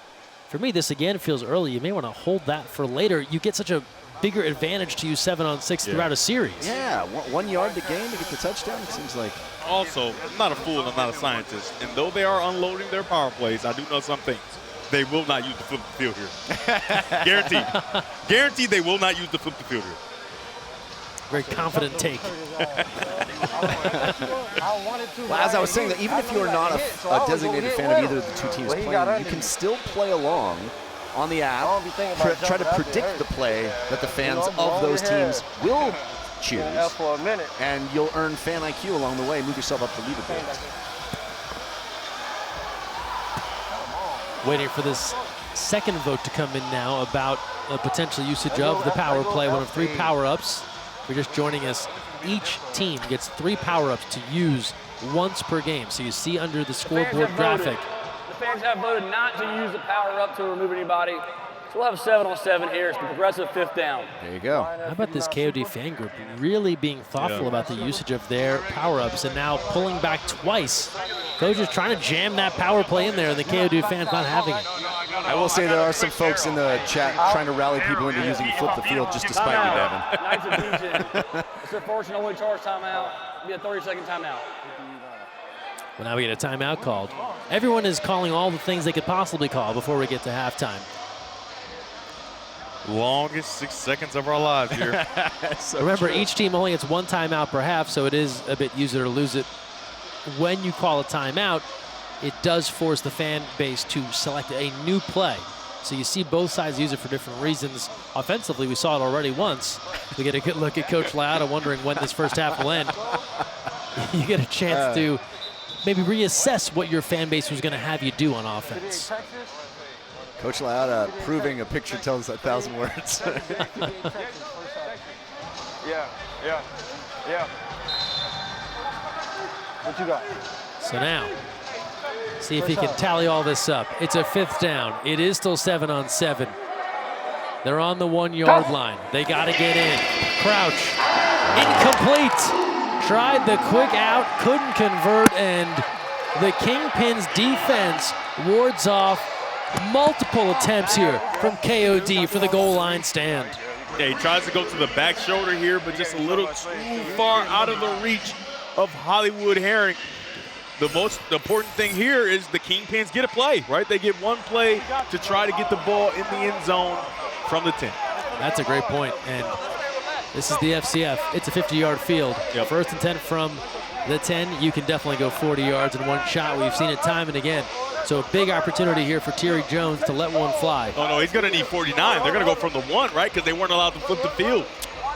For me, this again feels early. You may want to hold that for later. You get such a bigger advantage to use 7-on-6 throughout a series. Yeah, 1 yard to gain to get the touchdown, it seems like. Also, I'm not a fool and I'm not a scientist. And though they are unloading their power plays, I do know some things. They will not use the flip the field here. Guaranteed. Guaranteed they will not use the flip the field here. Very confident take. Well, as I was saying, that even if you are not a designated fan of either of the 2 teams playing, you can still play along on the app, try to predict the play that the fans of those teams will choose, and you'll earn fan IQ along the way. Move yourself up the leaderboard. Waiting for this second vote to come in now about a potential usage of the power play, one of 3 power-ups. If you're just joining us, each team gets 3 power-ups to use once per game. So you see under the scoreboard graphic. The fans have voted not to use the power-up to remove anybody. So we'll have 7-on-7 here. It's the progressive 5th down. There you go. How about this KOD fan group really being thoughtful about the usage of their power-ups and now pulling back twice. Coach is trying to jam that power play in there, and the KOD fans not having it. I will say there are some folks in the chat trying to rally people into using flip the field just to spite you, Devin. Knights of Degen. It's their first and only charge timeout. It'll be a 30-second timeout. Well, now we get a timeout called. Everyone is calling all the things they could possibly call before we get to halftime. Longest 6 seconds of our lives here. So Remember, true. each team only gets one timeout per half, so it is a bit use it or lose it. When you call a timeout, it does force the fan base to select a new play. So you see both sides use it for different reasons. Offensively, we saw it already once. We get a good look at Coach Liotta wondering when this first half will end. You get a chance to maybe reassess what your fan base was going to have you do on offense. Coach Liotta proving a picture tells 1,000 words. Yeah. What you got? So now, see if he can tally all this up. It's a 5th down. It is still 7-on-7. They're on the 1-yard line. They got to get in. Crouch, incomplete. Tried the quick out, couldn't convert, and the Kingpins defense wards off multiple attempts here from KOD for the goal line stand. Yeah, he tries to go to the back shoulder here, but just a little too far out of the reach of Hollywood Herring. The most important thing here is the Kingpins get a play, right? They get one play to try to get the ball in the end zone from the 10. That's a great point, and this is the FCF. It's a 50-yard field. Yep. 1st and 10 from the 10. You can definitely go 40 yards in one shot. We've seen it time and again. So a big opportunity here for Terry Jones to let one fly. Oh, no, he's going to need 49. They're going to go from the 1, right? Because they weren't allowed to flip the field.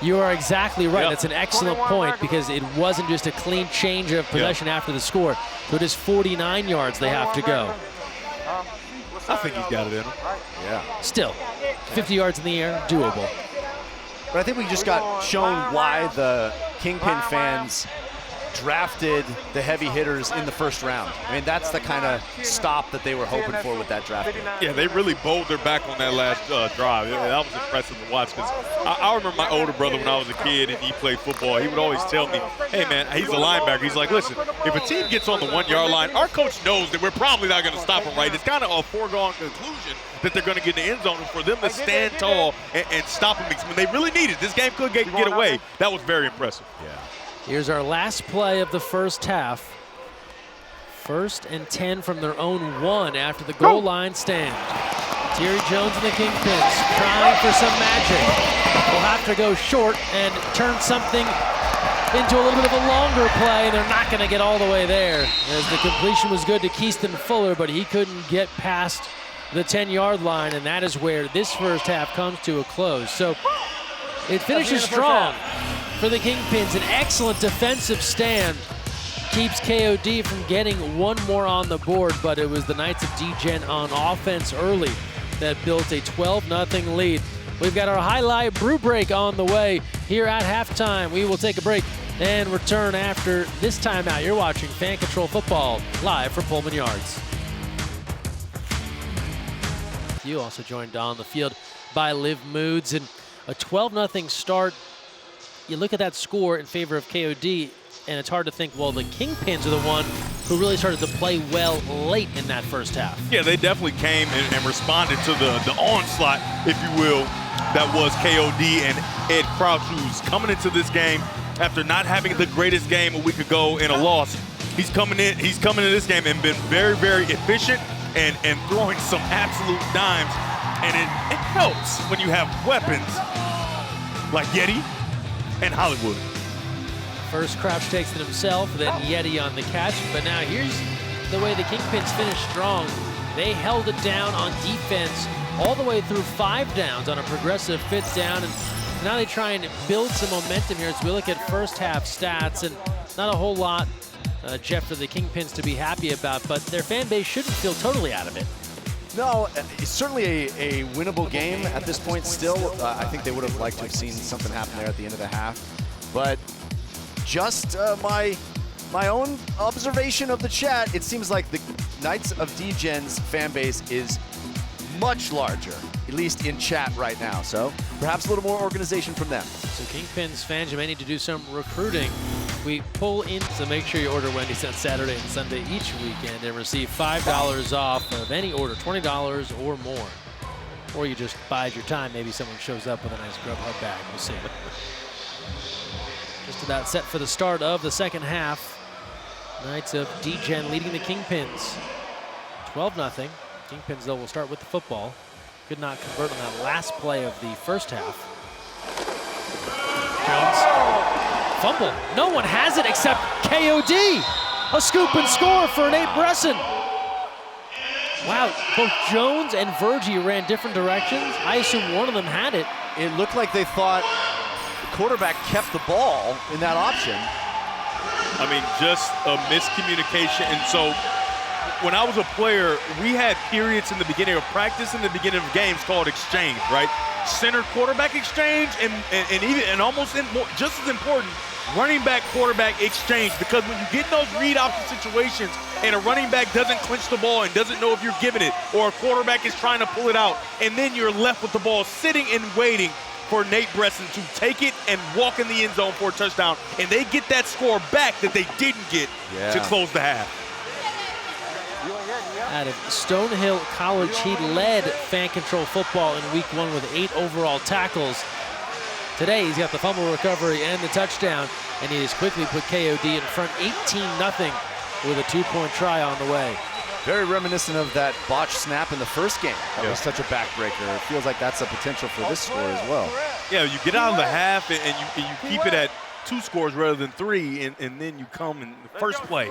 You are exactly right. Yep. That's an excellent point because it wasn't just a clean change of possession after the score. So it is 49 yards they have to go. I think he's got it in him. Yeah. Still, 50 yards in the air, doable. But I think we just got shown why the Kingpin fans drafted the heavy hitters in the first round. I mean, that's the kind of stop that they were hoping for with that draft. Yeah, they really bowled their back on that last drive. That was impressive to watch because I remember my older brother when I was a kid and he played football. He would always tell me, hey, man, he's a linebacker. He's like, listen, if a team gets on the 1-yard line, our coach knows that we're probably not going to stop them, right? It's kind of a foregone conclusion that they're going to get in the end zone, and for them to stand tall and stop them when they really need it. This game could get away. That was very impressive. Yeah. Here's our last play of the first half. 1st and 10 from their own 1 after the goal line stand. Terry Jones and the Kingpins trying for some magic. Will have to go short and turn something into a little bit of a longer play. They're not going to get all the way there as the completion was good to Keaston Fuller, but he couldn't get past the 10-yard line, and that is where this first half comes to a close. So it finishes strong for the Kingpins. An excellent defensive stand keeps KOD from getting one more on the board, but it was the Knights of Degen on offense early that built a 12-0 lead. We've got our highlight brew break on the way here at halftime. We will take a break and return after this timeout. You're watching Fan Control Football live from Pullman Yards. You also joined on the field by Liv Moods, and a 12-0 start. You look at that score in favor of KOD, and it's hard to think, well, the Kingpins are the one who really started to play well late in that first half. Yeah, they definitely came and responded to the onslaught, if you will, that was KOD and Ed Crouch, who's coming into this game after not having the greatest game a week ago in a loss. He's coming into this game and been very, very efficient and throwing some absolute dimes. And it helps when you have weapons like Yeti and Hollywood. First, Crouch takes it himself, then Yeti on the catch. But now here's the way the Kingpins finished strong. They held it down on defense all the way through 5 downs on a progressive 5th down. And now they try and build some momentum here as we look at first half stats. And not a whole lot, Jeff, for the Kingpins to be happy about, but their fan base shouldn't feel totally out of it. No, it's certainly a winnable game at this point still. I think they would have liked to have seen something happen there at the end of the half. But just my own observation of the chat, it seems like the Knights of Degen's fan base is much larger, at least in chat right now. So perhaps a little more organization from them. So Kingpins fans, you may need to do some recruiting. We pull in, so make sure you order Wendy's on Saturday and Sunday each weekend and receive $5 off of any order, $20 or more. Or you just bide your time. Maybe someone shows up with a nice Grubhub bag. We'll see. Just about set for the start of the second half. Knights of Degen leading the Kingpins 12-0. Kingpins, though, will start with the football. could not convert on that last play of the first half. Jones, fumble. No one has it except KOD. A scoop and score for Nate Bresson. Wow, both Jones and Virgie ran different directions. I assume one of them had it. It looked like they thought the quarterback kept the ball in that option. I mean, just a miscommunication. And so when I was a player, we had periods in the beginning of practice and the beginning of games called exchange, right? Center quarterback exchange and almost just as important, running back quarterback exchange, because when you get in those read option situations and a running back doesn't clinch the ball and doesn't know if you're giving it, or a quarterback is trying to pull it out, and then you're left with the ball sitting and waiting for Nate Bresson to take it and walk in the end zone for a touchdown, and they get that score back that they didn't get to close the half. Out of Stonehill College, he led fan control football in week 1 with 8 overall tackles. Today, he's got the fumble recovery and the touchdown, and he has quickly put KOD in front 18-0 with a 2-point try on the way. Very reminiscent of that botched snap in the first game. That was such a backbreaker. It feels like that's a potential for this score as well. Yeah, you get out of the half and you keep it at 2 scores rather than 3, and then you come in the first play.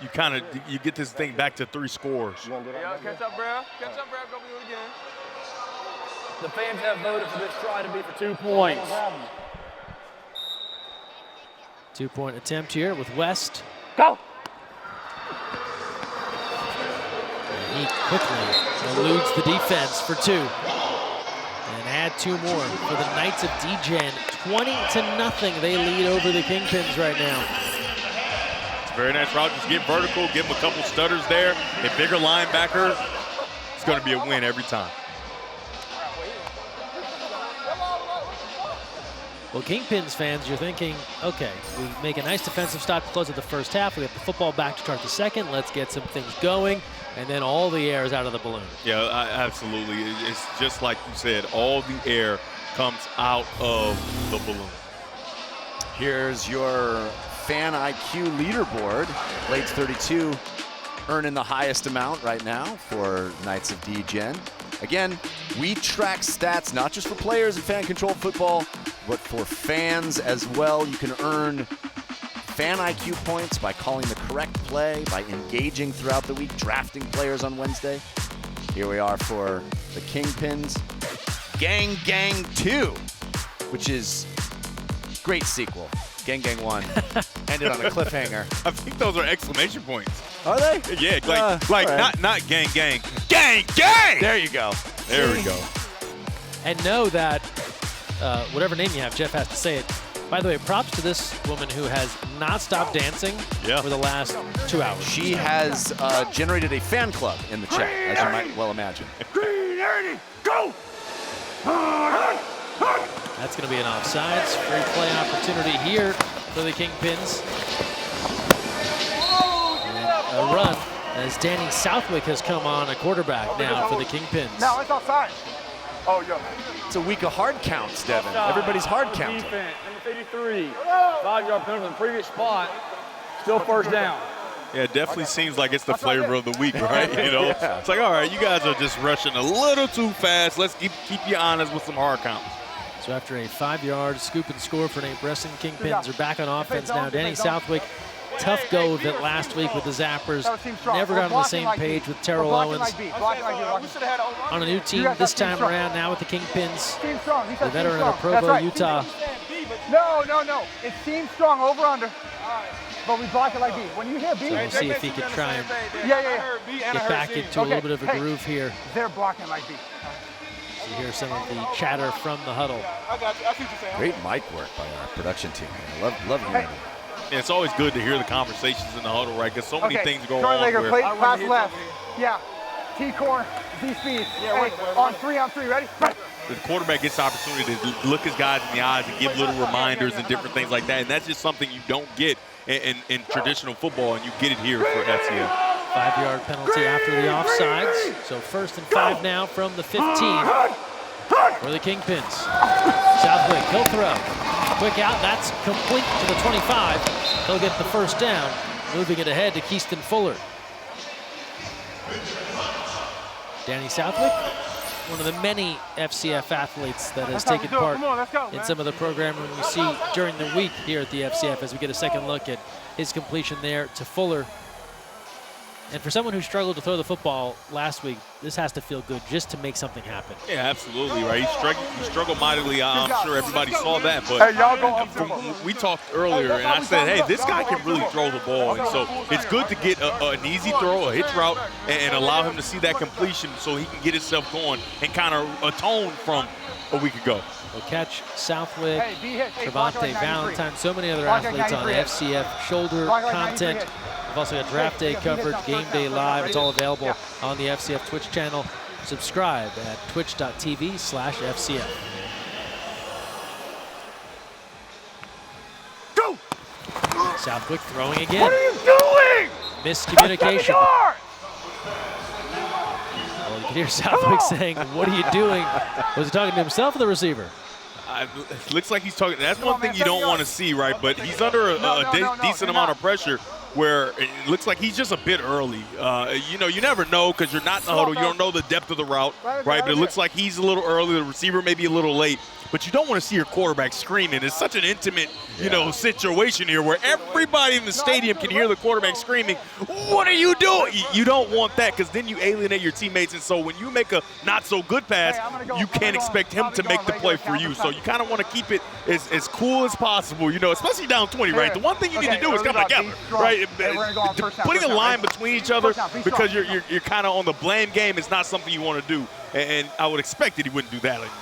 You get this thing back to 3 scores. Yeah, catch up, bro. Catch up, bro. Go do it again. The fans have voted for this try to be for 2 points. 2-point attempt here with West. Go! And he quickly eludes the defense for 2. And add 2 more for the Knights of Degen. 20-0, they lead over the Kingpins right now. It's a very nice route. Just get vertical, give them a couple stutters there. A bigger linebacker, it's going to be a win every time. Well, Kingpins fans, you're thinking, okay, we make a nice defensive stop to close out the first half. We get the football back to start the second. Let's get some things going. And then all the air is out of the balloon. Yeah, absolutely. It's just like you said, all the air comes out of the balloon. Here's your fan IQ leaderboard. Blades 32 earning the highest amount right now for Knights of Degen. Again, we track stats not just for players in fan controlled football, but for fans as well. You can earn fan IQ points by calling the correct play, by engaging throughout the week, drafting players on Wednesday. Here we are for the Kingpins. Gang Gang 2, which is great sequel. Gang Gang 1 ended on a cliffhanger. I think those are exclamation points. Are they? Yeah, like right. not gang gang. Gang gang! There you go. There we go. And know that whatever name you have, Jeff has to say it. By the way, props to this woman who has not stopped dancing for the last 2 hours. She has generated a fan club in the chat, as you might well imagine. Green 80, go! That's going to be an offsides. Free play opportunity here for the Kingpins. And a run as Danny Southwick has come on a quarterback now for the Kingpins. Now it's outside. Oh, yo. It's a week of hard counts, Devin. Everybody's hard counting. Defense, number 53. 5-yard penalty from the previous spot. Still first down. Yeah, it definitely seems like it's the flavor of the week, right? You know, it's like, all right, you guys are just rushing a little too fast. Let's keep you honest with some hard counts. So after a 5-yard scoop and score for Nate Bresson, Kingpins are back on offense now. Danny Southwick, tough go of it last week with the Zappers. Never got on the same page with Terrell Owens. On a new team this time around, now with the Kingpins. The veteran of Provo, Utah. No. It's team strong, over under. But we block it like B. When you hear B, So we'll see if he can try and get back into a little bit of a groove here. They're blocking like B. So here's some of the chatter from the huddle. I got you. I see what you're saying. Great mic work by our production team. I love hearing it. And it's always good to hear the conversations in the huddle, right? Because so many things go on. Lager, play, pass left. Yeah. T corner, Z speed. Hey, on 3, ready? Right. The quarterback gets the opportunity to look his guys in the eyes and give little reminders and different things like that. And that's just something you don't get in traditional football, and you get it here for FCS. 5-yard penalty after the offsides. So 1st and 5 now from the 15 for the Kingpins. Southwick, he'll throw. Quick out, that's complete to the 25. He'll get the first down, moving it ahead to Keaston Fuller. Danny Southwick one of the many FCF athletes that has taken part in some of the programming we see during the week here at the FCF, as we get a second look at his completion there to Fuller. And for someone who struggled to throw the football last week, this has to feel good just to make something happen. Yeah, absolutely, right? He struggled mightily. I'm sure everybody saw that. But we talked earlier, and I said, hey, this guy can really throw the ball. And so it's good to get an easy throw, a hitch route, and allow him to see that completion so he can get himself going and kind of atone from a week ago. We'll catch Southwick, Trevante Valentine, so many other athletes on FCF shoulder content. We've also got draft day coverage, game day live. It's all available on the FCF Twitch channel. Subscribe at twitch.tv/FCF. Go! Southwick throwing again. What are you doing? Miscommunication. Well, you can hear Southwick saying, "What are you doing?" Was he talking to himself or the receiver? It looks like he's talking. That's one thing you don't want to see, right? But he's under a decent amount of pressure where it looks like he's just a bit early. You know, you never know because you're not in the huddle. You don't know the depth of the route, right? But it looks like he's a little early. The receiver may be a little late. But you don't want to see your quarterback screaming. It's such an intimate, you know, situation here where everybody in the stadium can hear the quarterback screaming, "What are you doing?" You don't want that because then you alienate your teammates. And so when you make a not-so-good pass, you can't expect him to make the play for you. So you kind of want to keep it as cool as possible, you know, especially down 20, right? The one thing you need to do is come together, right? Putting a line between each other because you're kind of on the blame game is not something you want to do. And I would expect that he wouldn't do that anymore.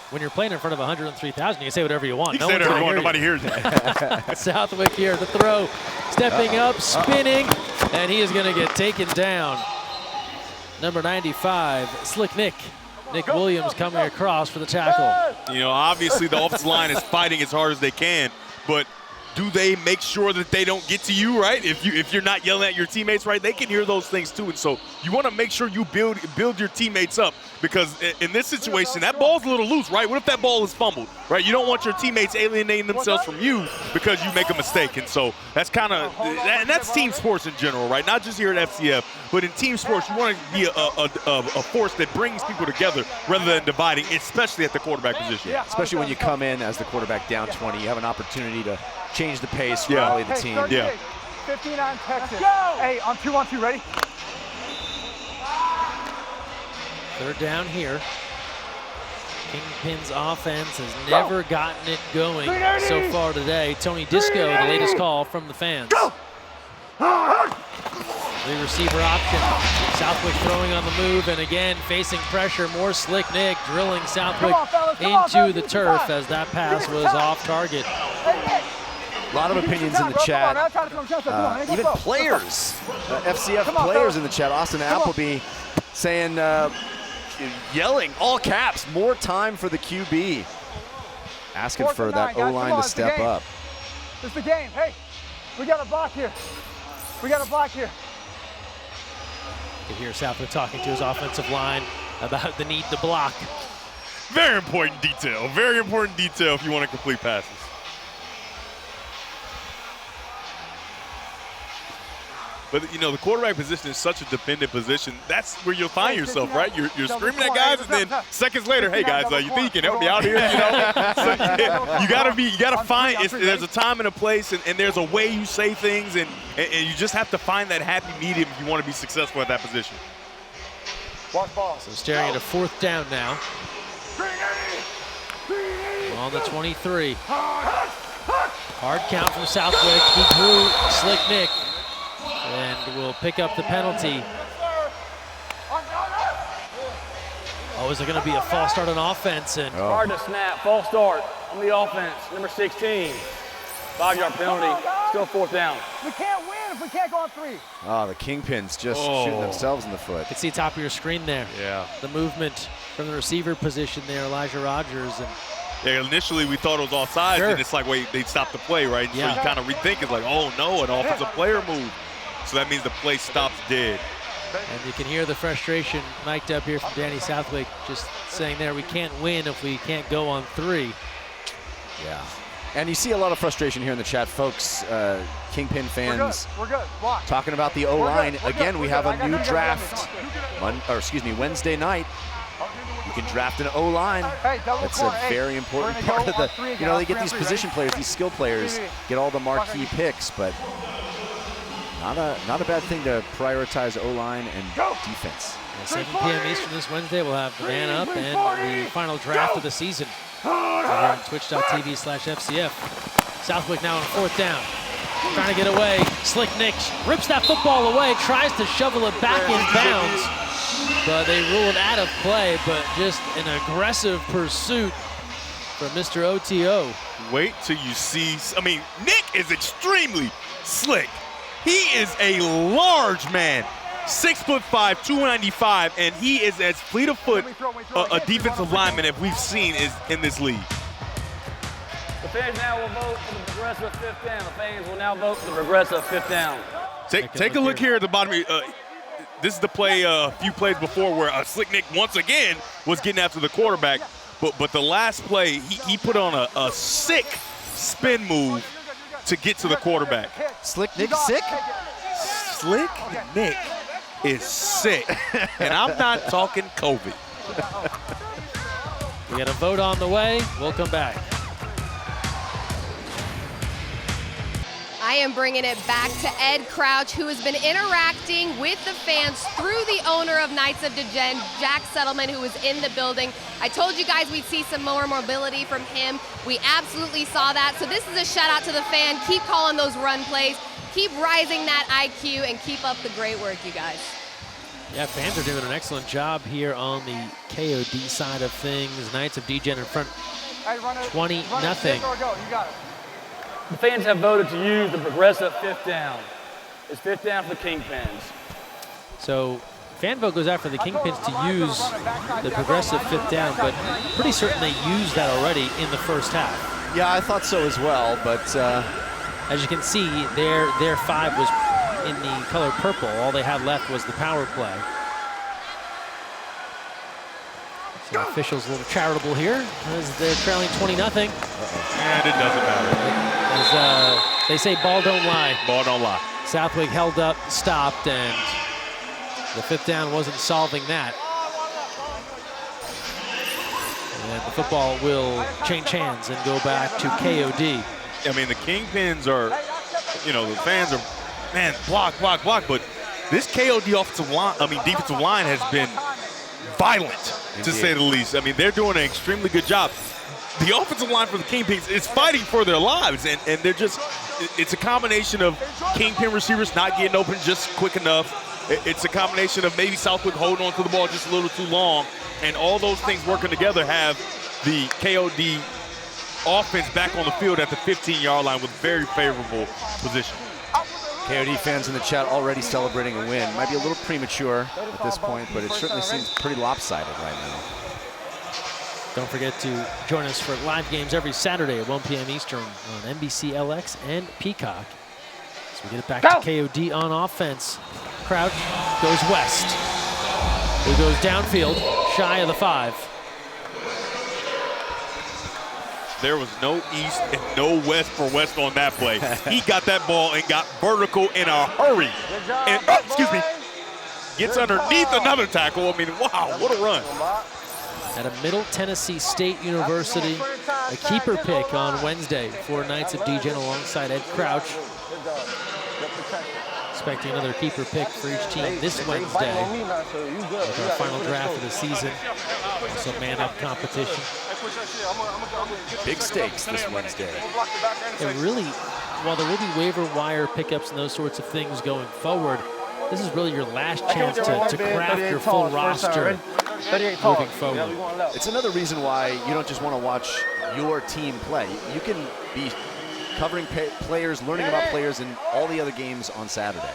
When you're playing in front of 103,000, you can say whatever you want. You can say whatever you want. Nobody hears that. Southwick here, the throw, stepping up, spinning, and he is going to get taken down. Number 95, Slick Nick. Nick Williams coming across for the tackle. You know, obviously the offensive line is fighting as hard as they can, but do they make sure that they don't get to you, right? If you're not yelling at your teammates, right, they can hear those things too. And so you want to make sure you build your teammates up because in this situation, that ball's a little loose, right? What if that ball is fumbled, right? You don't want your teammates alienating themselves from you because you make a mistake. And so that's kind of, and that's team sports in general, right? Not just here at FCF, but in team sports, you want to be a force that brings people together rather than dividing, especially at the quarterback position. Especially when you come in as the quarterback down 20, you have an opportunity to change the pace, rally the team. 59 Texas. Hey, on 2-on-2, ready? Third down here. Kingpins offense has never gotten it going so far today. Tony Disco, the latest call from the fans. The receiver option. Southwick throwing on the move, and again facing pressure. More Slick Nick drilling Southwick into the turf as that pass was off target. A lot of opinions in the chat. Even players, FCF players in the chat. Austin Appleby saying, yelling, all caps, more time for the QB. Asking for that O-line to step up. It's the game. Hey, we got a block here. We got a block here. You can hear Southwick talking to his offensive line about the need to block. Very important detail. Very important detail if you want to complete passes. But, you know, the quarterback position is such a dependent position. That's where you'll find yourself, right? You're screaming at guys, and then seconds later, hey, guys, you think you can help me out here? You know? So, you gotta find, there's a time and a place, and there's a way you say things, and you just have to find that happy medium if you want to be successful at that position. So staring at a fourth down now. On the 23. Hard count from Southwick. He drew Slick Nick. And will pick up the penalty. Oh, is it going to be a false start on offense? And hard to snap, false start on the offense, number 16. 5-yard penalty, still fourth down. We can't win if we can't go on 3. Oh, the Kingpins just shooting themselves in the foot. You can see top of your screen there. Yeah. The movement from the receiver position there, Elijah Rogers. And yeah, initially we thought it was offside, and it's like, wait, they stopped the play, right? So you kind of rethink, it's like, oh no, an offensive player move. So that means the play stops dead. And you can hear the frustration mic'd up here from Danny Southwick, just saying there, we can't win if we can't go on 3. Yeah. And you see a lot of frustration here in the chat, folks. Kingpin fans we're good. Talking about the O-line. Again, we have a new draft, Wednesday night. You can draft an O-line. Hey, double That's corner. a very important part of the, you know, they get these position players, these skill players, get all the marquee picks, but not a bad thing to prioritize O-line and defense. At 7 p.m. Eastern this Wednesday, we'll have the Man Up and the final draft of the season over on twitch.tv/FCF. Southwick now on 4th down. Trying to get away. Slick Nick rips that football away, tries to shovel it back in bounds, but they rule it out of play, but just an aggressive pursuit from Mr. OTO. Wait till you see, I mean, Nick is extremely slick. He is a large man, 6'5", 295, and he is as fleet of foot a defensive lineman as we've seen in this league. The fans now will vote for the progressive 5th down. The fans will now vote for the progressive 5th down. Take a look here at the bottom. This is the play, a few plays before where Slick Nick once again was getting after the quarterback. But the last play, he put on a sick spin move to get to the quarterback. Slick Nick sick? Slick Nick is sick. And I'm not talking COVID. We got a vote on the way. We'll come back. I am bringing it back to Ed Crouch, who has been interacting with the fans through the owner of Knights of Degen, Jack Settleman, who was in the building. I told you guys we'd see some more mobility from him. We absolutely saw that. So this is a shout out to the fan. Keep calling those run plays. Keep rising that IQ and keep up the great work, you guys. Yeah, fans are doing an excellent job here on the KOD side of things. Knights of Degen in front 20-0. The fans have voted to use the progressive 5th down. It's 5th down for the Kingpins. So fan vote goes out for the Kingpins to use the progressive 5th down, but pretty certain they used that already in the first half. Yeah, I thought so as well, but as you can see, their 5 was in the color purple. All they had left was the power play. So the officials a little charitable here as they're trailing 20-0. And it doesn't matter. As they say, ball don't lie. Ball don't lie. Southwick held up, stopped, and the 5th down wasn't solving that. And the football will change hands and go back to KOD. I mean, the Kingpins are, you know, the fans are, man, block, but this KOD offensive line, defensive line has been violent, to say the least. I mean, they're doing an extremely good job. The offensive line for the Kingpins is fighting for their lives, and they're just, it's a combination of Kingpin receivers not getting open just quick enough. It's a combination of maybe Southwick holding on to the ball just a little too long, and all those things working together have the KOD offense back on the field at the 15-yard line with very favorable position. KOD fans in the chat already celebrating a win. Might be a little premature at this point, but it certainly seems pretty lopsided right now. Don't forget to join us for live games every Saturday at 1 p.m. Eastern on NBC LX and Peacock. So we get it back to KOD on offense. Crouch goes west. He goes downfield, shy of the 5. There was no east and no west for West on that play. He got that ball and got vertical in a hurry. And, gets underneath another tackle. I mean, wow, what a run. At a Middle Tennessee State University, a keeper pick on Wednesday for Knights of Degen alongside Ed Crouch. Expecting another keeper pick for each team this Wednesday with our final draft of the season. Also man-up competition. Big stakes this Wednesday. It really, while there will be waiver wire pickups and those sorts of things going forward, this is really your last chance to craft your full roster moving forward. It's another reason why you don't just want to watch your team play. You can be covering players, learning about players in all the other games on Saturday.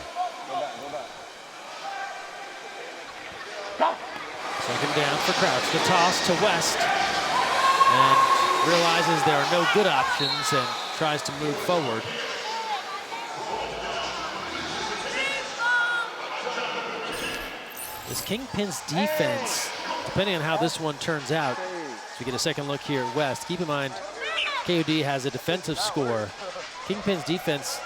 Second down for Crouch. The toss to West. And realizes there are no good options and tries to move forward. This Kingpins defense, depending on how this one turns out, as we get a second look here at West, keep in mind KOD has a defensive score. Kingpins defense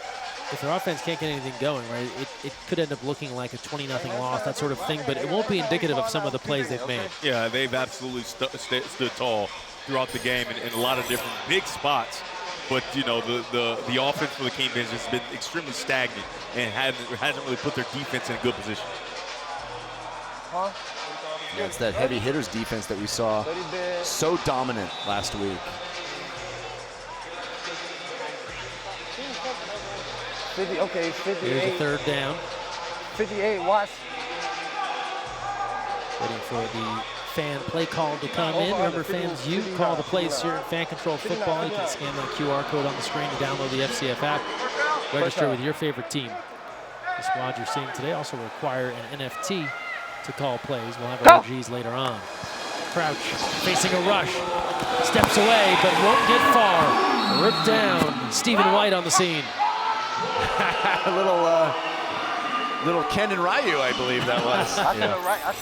if their offense can't get anything going, right, it could end up looking like a 20-0 loss, that sort of thing, but it won't be indicative of some of the plays they've made. Yeah, they've absolutely stood tall throughout the game in a lot of different big spots. But, you know, the offense for the Kingpins has been extremely stagnant and hasn't really put their defense in a good position. Yeah, it's that heavy hitters defense that we saw so dominant last week. 50, okay, 58. Here's a third down. 58, watch. Waiting for the fan play call to come in. Remember, fans, you call the plays here at Fan Control Football. You can scan that QR code on the screen to download the FCF app. Register with your favorite team. The squad you're seeing today also require an NFT to call plays. We'll have our RGs later on. Crouch facing a rush. Steps away, but won't get far. Ripped down. Stephen White on the scene. Little Ken and Ryu, I believe that was. I should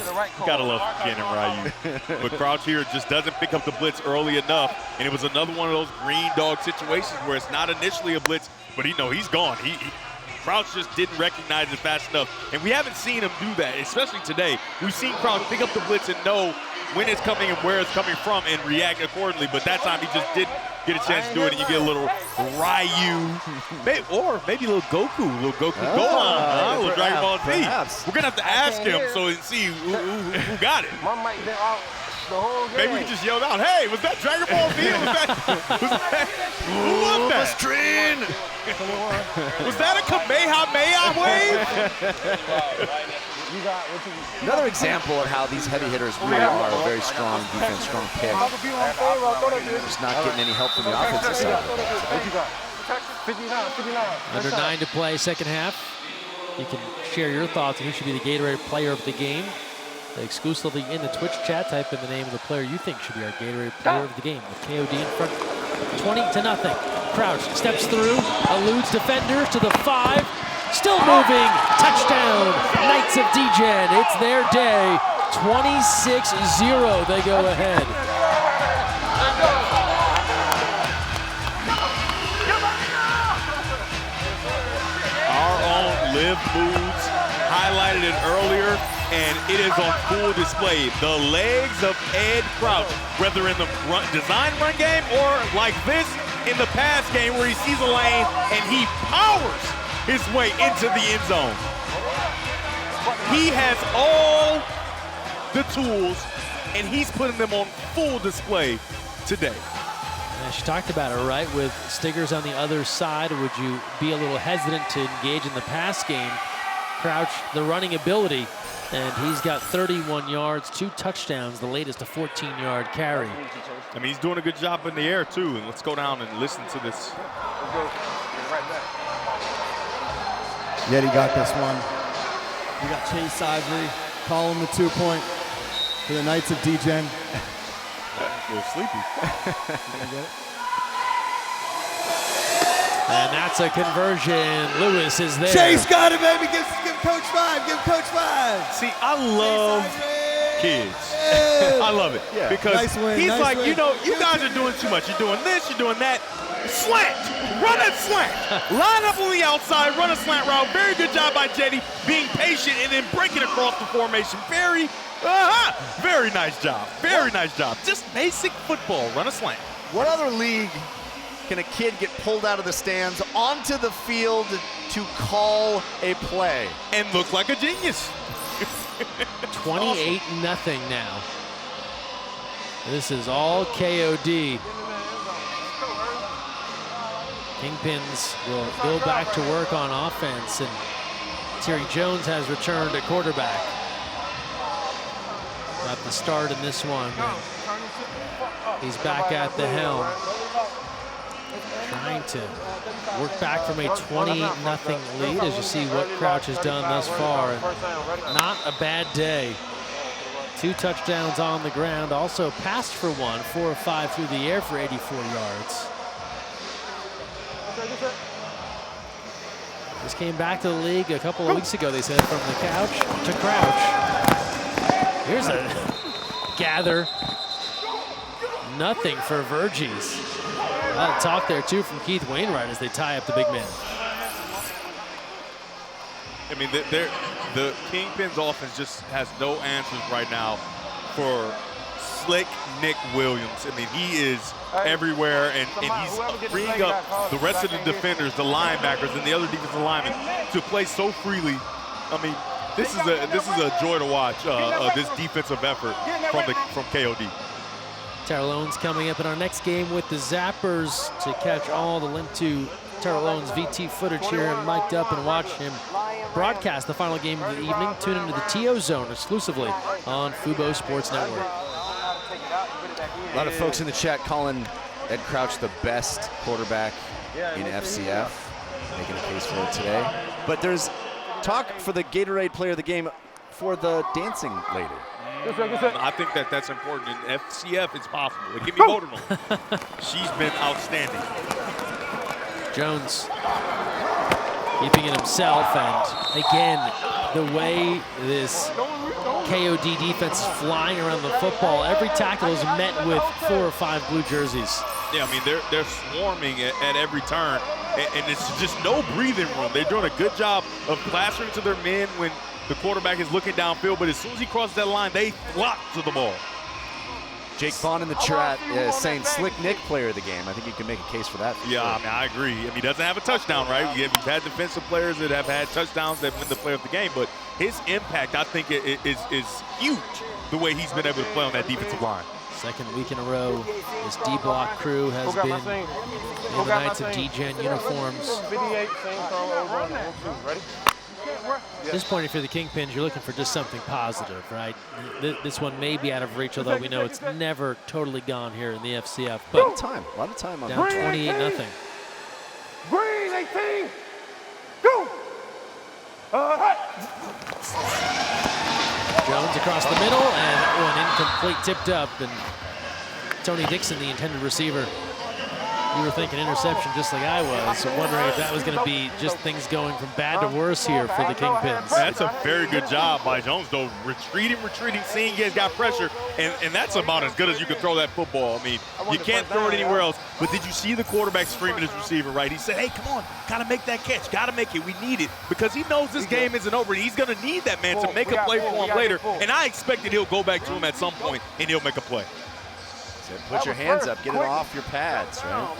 have right call. Gotta love Ken and Ryu. But Crouch here just doesn't pick up the blitz early enough, and it was another one of those green dog situations where it's not initially a blitz, but he's gone. Crouch just didn't recognize it fast enough, and we haven't seen him do that, especially today. We've seen Crouch pick up the blitz and know when it's coming and where it's coming from and react accordingly, but that time he just didn't get a chance to do it, and you get a little Ryu, or maybe a little Goku, go on, a little Dragon Ball Z. We're gonna have to ask him and see who got it. My mic been out the whole game. Maybe we just yelled out, "Hey, was that Dragon Ball Z? Who was that? Was that a Kamehameha wave?" Another example of how these heavy hitters really are a very strong defense, strong pick. Just not getting any help from the offensive side. Under 9 to play, second half. You can share your thoughts on who should be the Gatorade player of the game. Exclusively in the Twitch chat, type in the name of the player you think should be our Gatorade player of the game. With KOD in front, 20-0. Crouch steps through, eludes defenders to the 5. Still moving, touchdown, Knights of Degen. It's their day, 26-0, they go ahead. Our own Liv Moods highlighted it earlier, and it is on full display. The legs of Ed Crouch, whether in the design run game or like this in the pass game where he sees a lane and he powers his way into the end zone. He has all the tools, and he's putting them on full display today. And she talked about it, right? With Stiggers on the other side, would you be a little hesitant to engage in the pass game? Crouch, the running ability, and he's got 31 yards, 2 touchdowns, the latest a 14-yard carry. I mean, he's doing a good job in the air, too, and let's go down and listen to this. Yeti got this one. We got Chase Ivory calling the 2-point for the Knights of Degen. A little sleepy. And that's a conversion. Lewis is there. Chase got it, baby. Give Coach 5. Give Coach 5. See, I love kids. I love it. Yeah. Because Nice win, he's nice like, win. you know, you guys are doing too much. You're doing this, you're doing that. Slant. Run that slant. Line up on the outside. Run a slant route. Very good job by Jetty being patient and then breaking across the formation. Very nice job. Very nice job. Just basic football. Run a slant. What other league can a kid get pulled out of the stands onto the field to call a play? And look like a genius. 28-0 now. This is all KOD. Kingpins will go back to work on offense, and Terry Jones has returned at quarterback. Got the start in this one. He's back at the helm, trying to work back from a 20-0 lead, as you see what Crouch has done thus far. Not a bad day. 2 touchdowns on the ground, also passed for 1, 4 of 5 through the air for 84 yards. Just came back to the league a couple of weeks ago, they said, from the couch to Crouch. Here's a gather. Nothing for Verges. A lot of talk there, too, from Keith Wainwright as they tie up the big man. I mean, the Kingpins offense just has no answers right now for slick Nick Williams. I mean, he is everywhere, and he's freeing up the rest of the defenders, the linebackers, and the other defensive linemen to play so freely. I mean, this is a joy to watch this defensive effort from KOD. Terrellone's coming up in our next game with the Zappers to catch all the link to Terrellone's VT footage here and mic'd up and watch him broadcast the final game of the evening. Tune into the TO Zone exclusively on Fubo Sports Network. A lot of folks in the chat calling Ed Crouch the best quarterback in FCF, making a case for it today. But there's talk for the Gatorade Player of the Game for the dancing lady. I think that's important. In FCF, it's possible. It can be voted on. She's been outstanding. Jones keeping it himself, and again, the way this KOD defense is flying around the football, every tackle is met with 4 or 5 blue jerseys. Yeah, I mean, they're swarming at every turn, and it's just no breathing room. They're doing a good job of plastering to their men when the quarterback is looking downfield, but as soon as he crosses that line, they flock to the ball. Jake Vaughn in the chat saying Slick Nick Player of the Game. I think you can make a case for that. Yeah, I mean, I agree. I mean, he doesn't have a touchdown, right? You've had defensive players that have had touchdowns that win the Player of the Game, but his impact, I think, is huge, the way he's been able to play on that defensive line. Second week in a row, this D-block crew has been in the Knights of Degen uniforms. At this point, if you're the Kingpins, you're looking for just something positive, right? This one may be out of reach, although we know it's never totally gone here in the FCF. But a lot of time on down 28-0. Green 18, go! Jones across the middle, and that one incomplete, tipped up, and Tony Dixon, the intended receiver. You were thinking interception just like I was, so wondering if that was going to be just things going from bad to worse here for the Kingpins. That's a very good job by Jones, though. Retreating, seeing he's got pressure, and that's about as good as you can throw that football. I mean, you can't throw it anywhere else. But did you see the quarterback screaming at his receiver, right? He said, hey, come on, gotta make that catch, gotta make it, we need it. Because he knows this game isn't over. He's gonna need that man to make a play for him later. And I expected he'll go back to him at some point, and he'll make a play. Put your hands up, get it off your pads, right?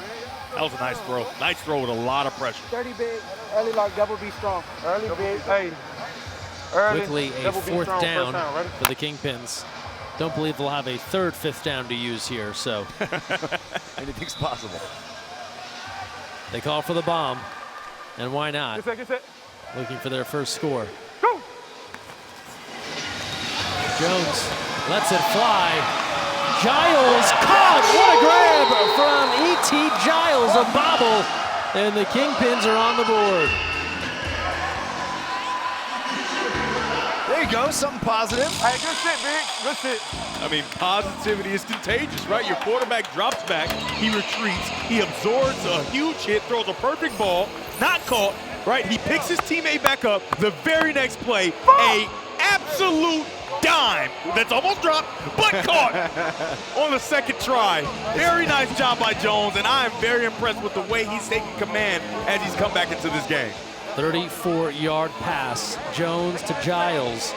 That was a nice throw. Nice throw with a lot of pressure. 30 big, early like double B strong. Early big, hey. Quickly a 4th down for the Kingpins. Don't believe they'll have a 3rd 5th down to use here, so. Anything's possible. They call for the bomb, and why not? Looking for their first score. Go! Jones lets it fly. Giles caught. What a grab from E.T. Giles, a bobble, and the Kingpins are on the board. There you go, something positive. Hey, good sit, big. Good sit. I mean, positivity is contagious, right? Your quarterback drops back, he retreats, he absorbs a huge hit, throws a perfect ball, not caught, right? He picks his teammate back up. The very next play, a absolute dime that's almost dropped, but caught on the second try. Very nice job by Jones, and I am very impressed with the way he's taking command as he's come back into this game. 34-yard pass, Jones to Giles.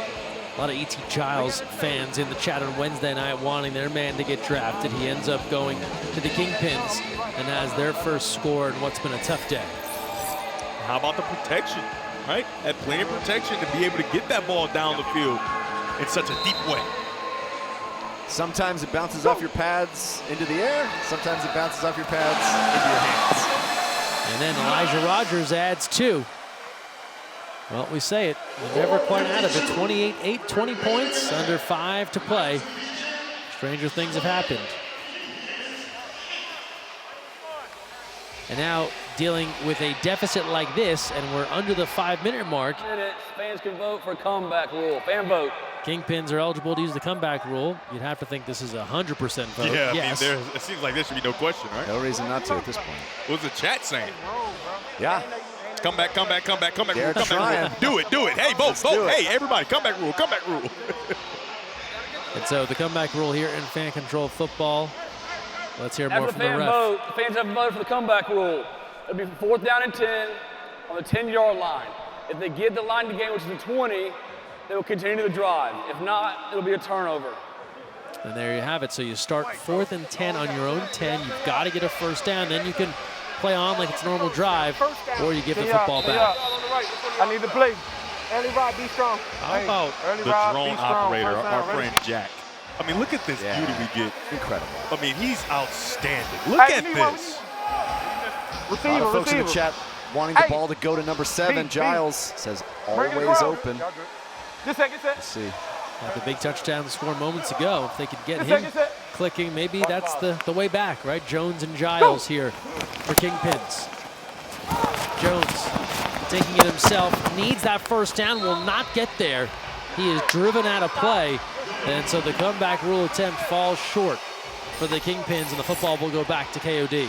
A lot of E.T. Giles fans in the chat on Wednesday night wanting their man to get drafted. He ends up going to the Kingpins and has their first score in what's been a tough day. How about the protection, right? Had plenty of protection to be able to get that ball down the field in such a deep way. Sometimes it bounces off your pads into the air. Sometimes it bounces off your pads into your hands. And then Elijah Rogers adds 2. Well, we say it, we're never quite out of it. 28-8, 20 points, under 5 to play. Stranger things have happened. And now dealing with a deficit like this, and we're under the 5-minute mark. Fans can vote for comeback rule. Fan vote. Kingpins are eligible to use the comeback rule. You'd have to think this is a 100% vote. Yeah, yes. I mean, it seems like there should be no question, right? No reason not to at this point. What was the chat saying? Yeah. Comeback rule, comeback They're rule. trying. Do it. Hey, vote. Hey, everybody, comeback rule. And so the comeback rule here in fan-controlled football. Let's hear more After from the the fan ref. vote, the fans have voted for the comeback rule. It'll be 4th down and 10 on the 10-yard line. If they get the line to gain, which is the 20, they will continue the drive. If not, it'll be a turnover. And there you have it. So you start 4th and 10 on your own 10. You've got to get a first down. Then you can play on like it's a normal drive, or you give the football back. I need to play. Early ride, be strong. How about the drone operator, our friend Jack? I mean, look at this beauty we get. Incredible. I mean, he's outstanding. Look at this. A lot of folks in the chat wanting the ball to go to number 7. Giles says always open. Let's see. Got the big touchdown score moments ago. If they could get him clicking, maybe that's the way back, right? Jones and Giles here for Kingpins. Jones taking it himself, needs that first down, will not get there. He is driven out of play, and so the comeback rule attempt falls short for the Kingpins, and the football will go back to KOD.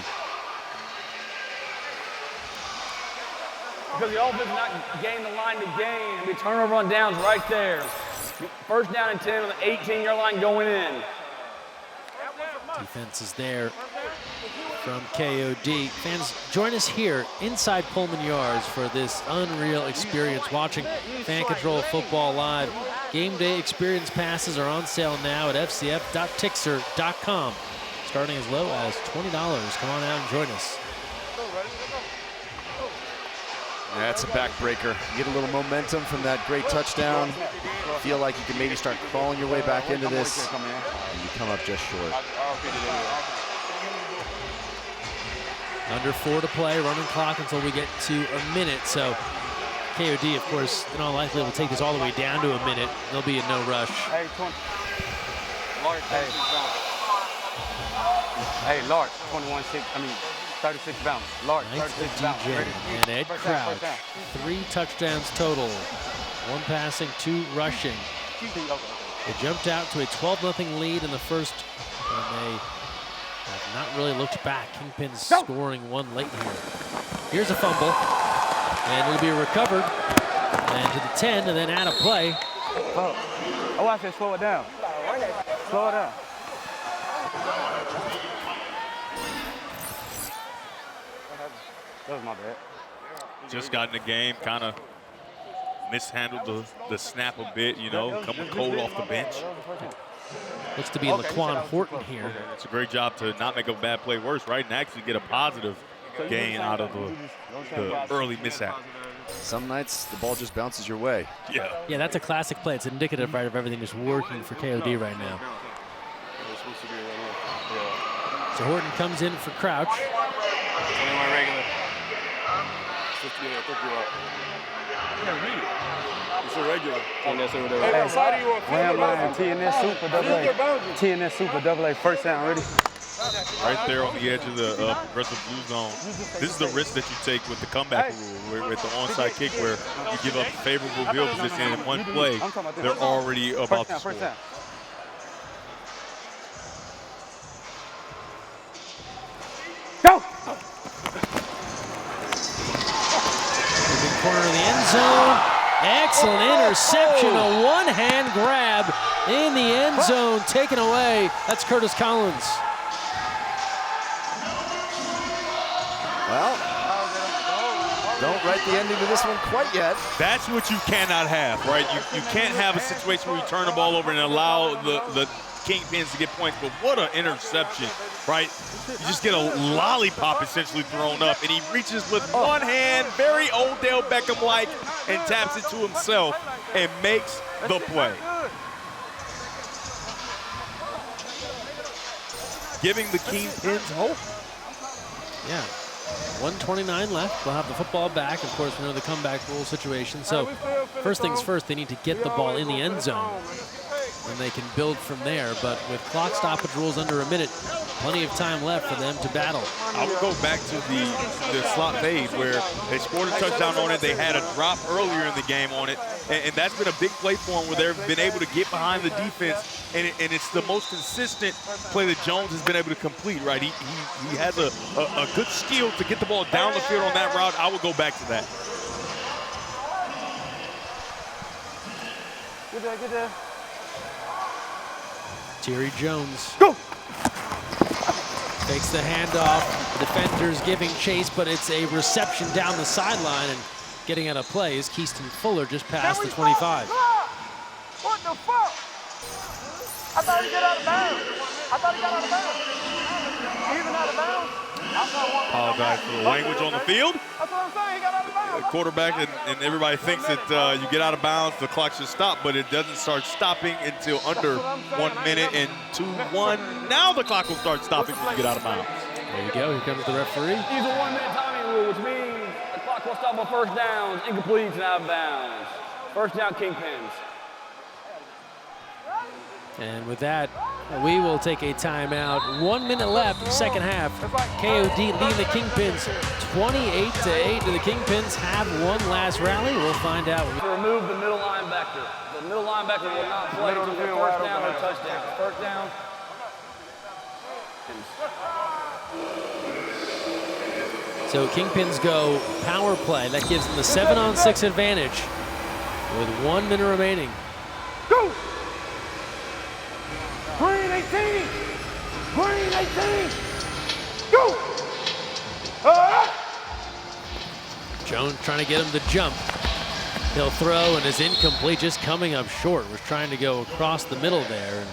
Because the offense not gain the line to gain, and the turnover on downs right there. First down and 10 on the 18-yard line going in. Defense is there from KOD. Fans, join us here inside Pullman Yards for this unreal experience watching Fan Control Football live. Game day experience passes are on sale now at fcf.tixer.com, starting as low as $20. Come on out and join us. That's a backbreaker. You get a little momentum from that great touchdown. Feel like you can maybe start crawling your way back into this, and you come up just short. Under 4 to play, running clock until we get to a minute. So KOD, of course, in all likelihood will take this all the way down to a minute. There'll be a no rush. Hey, Lark, 36 bounce. Lark, Knights 36 of bounce. Degen and Ed Crouch. 3 touchdowns total. 1 passing, 2 rushing. They jumped out to a 12-0 lead in the first, and they have not really looked back. Kingpins scoring 1 late here. Here's a fumble, and it'll be recovered. And to the 10, and then out of play. Oh, I said slow it down. Slow it down. That was my bad. Just got in the game, kind of mishandled the snap a bit, you know, coming cold off the bench. Looks to be Laquan Horton here. It's a great job to not make a bad play worse, right? And actually get a positive gain out of the early mishap. Some nights the ball just bounces your way. Yeah, that's a classic play. It's indicative, right, of everything that's working for KOD right now. So Horton comes in for Crouch. 21 regular. It's a regular. TNS Super Double A. TNS Super Double A. First down, ready? Right there on the edge of the progressive blue zone. This is the risk that you take with the comeback rule, with the onside kick where you give up favorable field position and in one play, they're already about to score. Go! Corner of the end zone. Excellent interception. A one-hand grab in the end zone. Taken away. That's Curtis Collins. Well, don't write the ending to this one quite yet. That's what you cannot have, right? You can't have a situation where you turn the ball over and allow the Kingpins to get points, but what an interception, right? You just get a lollipop essentially thrown up, and he reaches with one hand, very Odell Beckham-like, and taps it to himself and makes the play. Giving the Kingpins hope. Yeah. 1:29 left. We'll have the football back. Of course, we know the comeback rule situation. So first things first, they need to get the ball in the end zone, and they can build from there. But with clock stoppage rules under a minute, plenty of time left for them to battle. I would go back to the slot fade where they scored a touchdown on it. They had a drop earlier in the game on it, and that's been a big play for them where they've been able to get behind the defense, and it's the most consistent play that Jones has been able to complete, right? He has a good skill to get the ball down the field on that route. I would go back to that. Good there. Terry Jones. Go! Takes the handoff. The defender's giving chase, but it's a reception down the sideline, and getting out of play is Keaston Fuller just past the 25. What the fuck? I thought he got out of bounds. I thought he got out of bounds. Even out of bounds. Apologize for the language on the field. That's what I'm saying. He got out of bounds. The quarterback and everybody thinks that you get out of bounds, the clock should stop, but it doesn't start stopping until under 1 minute and 2-1. Now the clock will start stopping when you get out of bounds. There you go. Here comes the referee. Use a 1 minute timing rule, which means the clock will stop on first downs, incompletes, and out of bounds. First down, Kingpins. And with that, we will take a timeout. 1 minute left, second half. KOD leading the Kingpins 28-8. Do the Kingpins have one last rally? We'll find out. To remove the middle linebacker. The middle linebacker will not play until the first down or touchdown. First down. So Kingpins go power play. That gives them the 7-on-6 advantage with 1 minute remaining. Go! Green 18! Green 18! Go! Jones trying to get him to jump. He'll throw and is incomplete, just coming up short. Was trying to go across the middle there and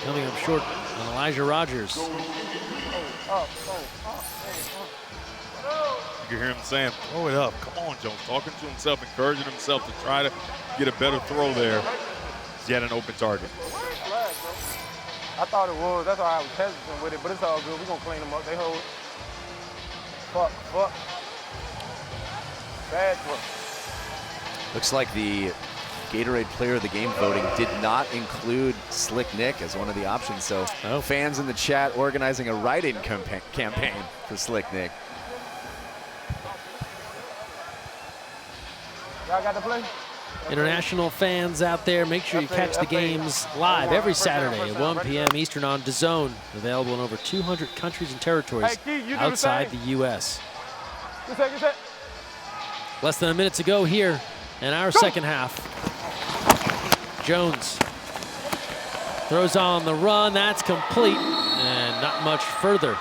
coming up short on Elijah Rogers. You can hear him saying, throw it up. Come on, Jones. Talking to himself, encouraging himself to try to get a better throw there. He's yet an open target. I thought it was. That's why I was hesitant with it, but it's all good. We're going to clean them up. They hold. Fuck. Bad throw. Looks like the Gatorade Player of the Game voting did not include Slick Nick as one of the options. So fans in the chat organizing a write-in campaign for Slick Nick. Y'all got to play? International fans out there, make sure you catch the games live every Saturday at 1 p.m. Eastern on DAZN. Available in over 200 countries and territories outside the U.S. Less than a minute to go here in our second half. Jones throws on the run. That's complete, and not much further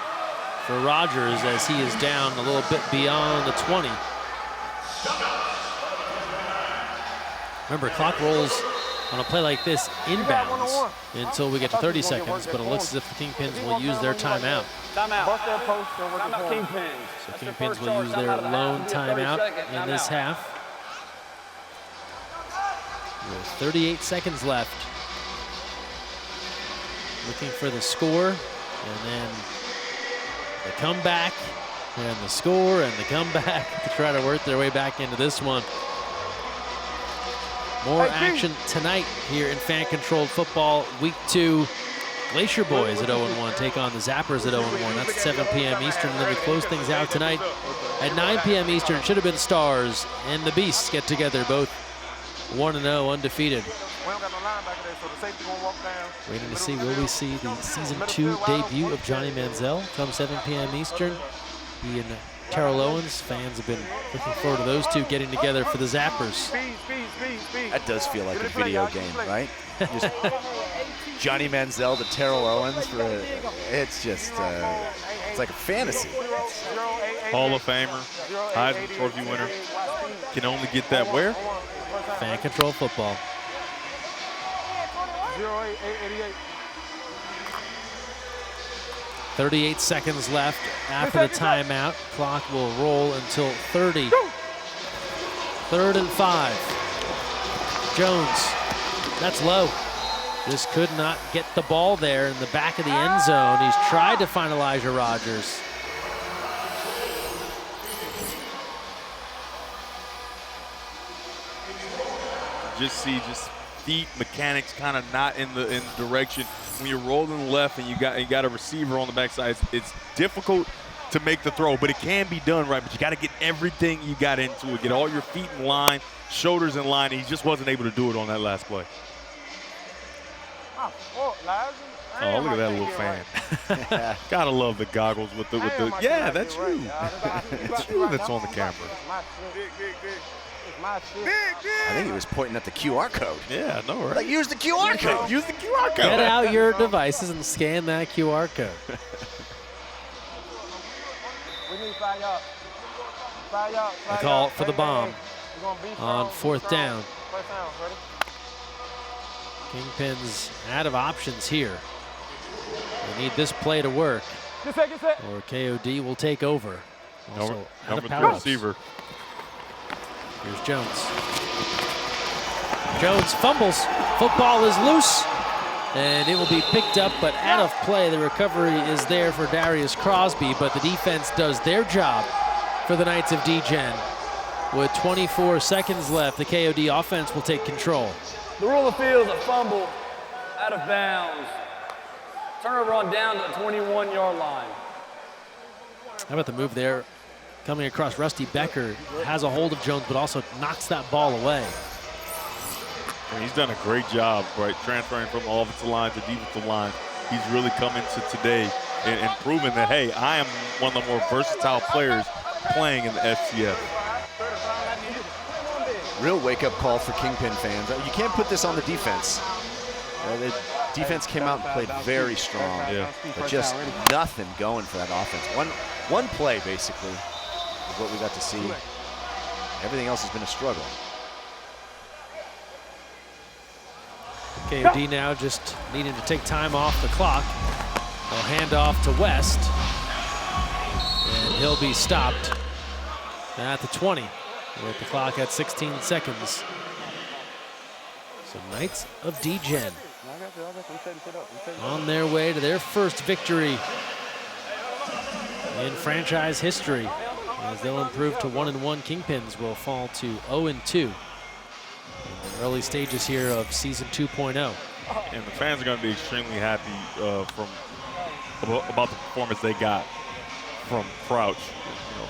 for Rogers as he is down a little bit beyond the 20. Remember, clock rolls on a play like this inbounds until we get to 30 seconds, but it looks as if the Kingpins will use their timeout. Timeout. Timeout, Kingpins. So Kingpins will use their lone timeout in this half. With 38 seconds left. Looking for the score, and then the comeback, and the score, and the comeback to try to work their way back into this one. More action tonight here in fan-controlled football. Week 2, Glacier Boys at 0-1 take on the Zappers at 0-1. That's at 7 p.m. Eastern. And then we close things out tonight at 9 p.m. Eastern. Should have been Stars and the Beasts get together, both 1-0, undefeated. Waiting to see, will we see the Season 2 debut of Johnny Manziel come 7 p.m. Eastern? He and Terrell Owens, fans have been looking forward to those two getting together for the Zappers. That does feel like a video game, right? Just Johnny Manziel to Terrell Owens. It's just, it's like a fantasy. Hall of Famer, Heisman Trophy winner. Can only get that where? Fan control football. 0888. 38 seconds left after the timeout. Clock will roll until 30. 3rd and 5. Jones, that's low. Just could not get the ball there in the back of the end zone. He's tried to find Elijah Rogers. Just feet mechanics kind of not in the direction. When you're rolling left and you got a receiver on the backside, it's difficult to make the throw, but it can be done right. But you got to get everything you got into it. Get all your feet in line, shoulders in line. And he just wasn't able to do it on that last play. Oh, look at that little fan. Gotta love the goggles with the yeah, that's you. It's you that's on the camera. I think he was pointing at the QR code. Yeah, I know, right? Like, use the QR code. Use the QR code. Get out your devices and scan that QR code. We need 5 yards. 5 yards. The call for the bomb. on 4th down. First down, ready? Kingpins out of options here. They need this play to work, Get set. or KOD will take over. Also out of Number 3 power. receiver. Here's Jones. Jones fumbles. Football is loose, and it will be picked up, but out of play. The recovery is there for Darius Crosby, but the defense does their job for the Knights of Degen. With 24 seconds left, the KOD offense will take control. The rule of the field is a fumble out of bounds. Turnover on down to the 21-yard line. How about the move there? Coming across, Rusty Becker has a hold of Jones, but also knocks that ball away. And he's done a great job, right, transferring from offensive line to defensive line. He's really come into today and proven that, hey, I am one of the more versatile players playing in the FCS. Real wake-up call for Kingpin fans. You can't put this on the defense. The defense came out and played very strong, but just nothing going for that offense. One play, basically, is what we got to see. Everything else has been a struggle. KOD now just needing to take time off the clock. They'll hand off to West, and he'll be stopped at the 20 with the clock at 16 seconds. So Knights of Degen on their way to their first victory in franchise history, as they'll improve to 1-1. Kingpins will fall to 0-2 in the early stages here of season 2.0. And the fans are going to be extremely happy about the performance they got from Crouch.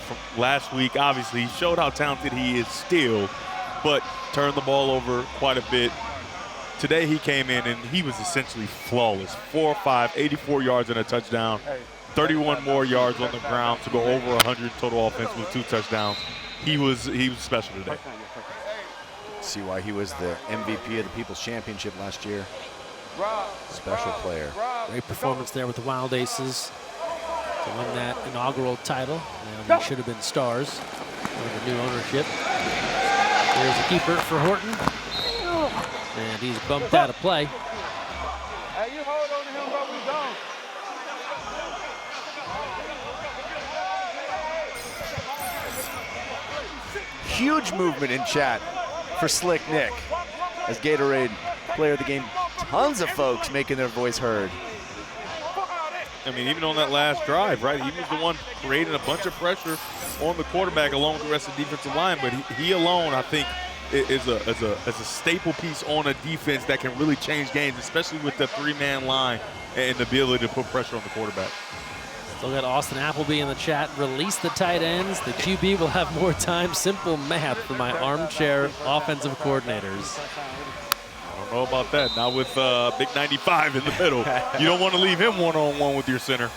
From last week, obviously, he showed how talented he is still, but turned the ball over quite a bit. Today he came in and he was essentially flawless. 4-5, 84 yards and a touchdown, 31 more yards on the ground to go over 100 total offense with 2 touchdowns. He was special today. See why he was the MVP of the People's Championship last year. Special player. Great performance there with the Wild Aces to win that inaugural title. Now they should have been stars under new ownership. Here's the keeper for Horton. And he's bumped out of play. Hey, you hold on to him, bro. We gone. Huge movement in chat for Slick Nick as Gatorade player of the game. Tons of folks making their voice heard. I mean, even on that last drive, right? He was the one creating a bunch of pressure on the quarterback along with the rest of the defensive line. But he alone, I think, is a staple piece on a defense that can really change games, especially with the 3-man line and the ability to put pressure on the quarterback. Still got Austin Appleby in the chat. Release the tight ends. The QB will have more time. Simple math for my armchair offensive coordinators. I don't know about that. Not with Big 95 in the middle. You don't want to leave him one-on-one with your center.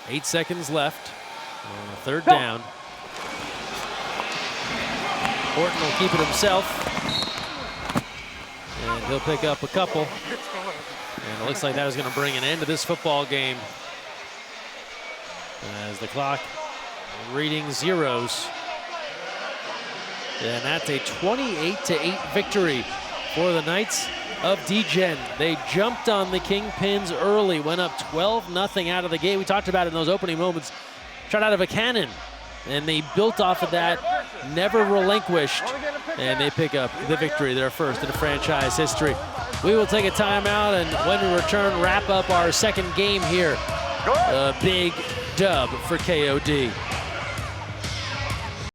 8 seconds left. 3rd down. Horton will keep it himself. And he'll pick up a couple. And it looks like that is going to bring an end to this football game, as the clock reading zeros. And that's a 28-8 victory for the Knights of Degen. They jumped on the Kingpins early, went up 12-0 out of the gate. We talked about it in those opening moments. Shot out of a cannon, and they built off of that, never relinquished, and they pick up the victory, their first in franchise history. We will take a timeout, and when we return, wrap up our second game here. A big dub for KOD.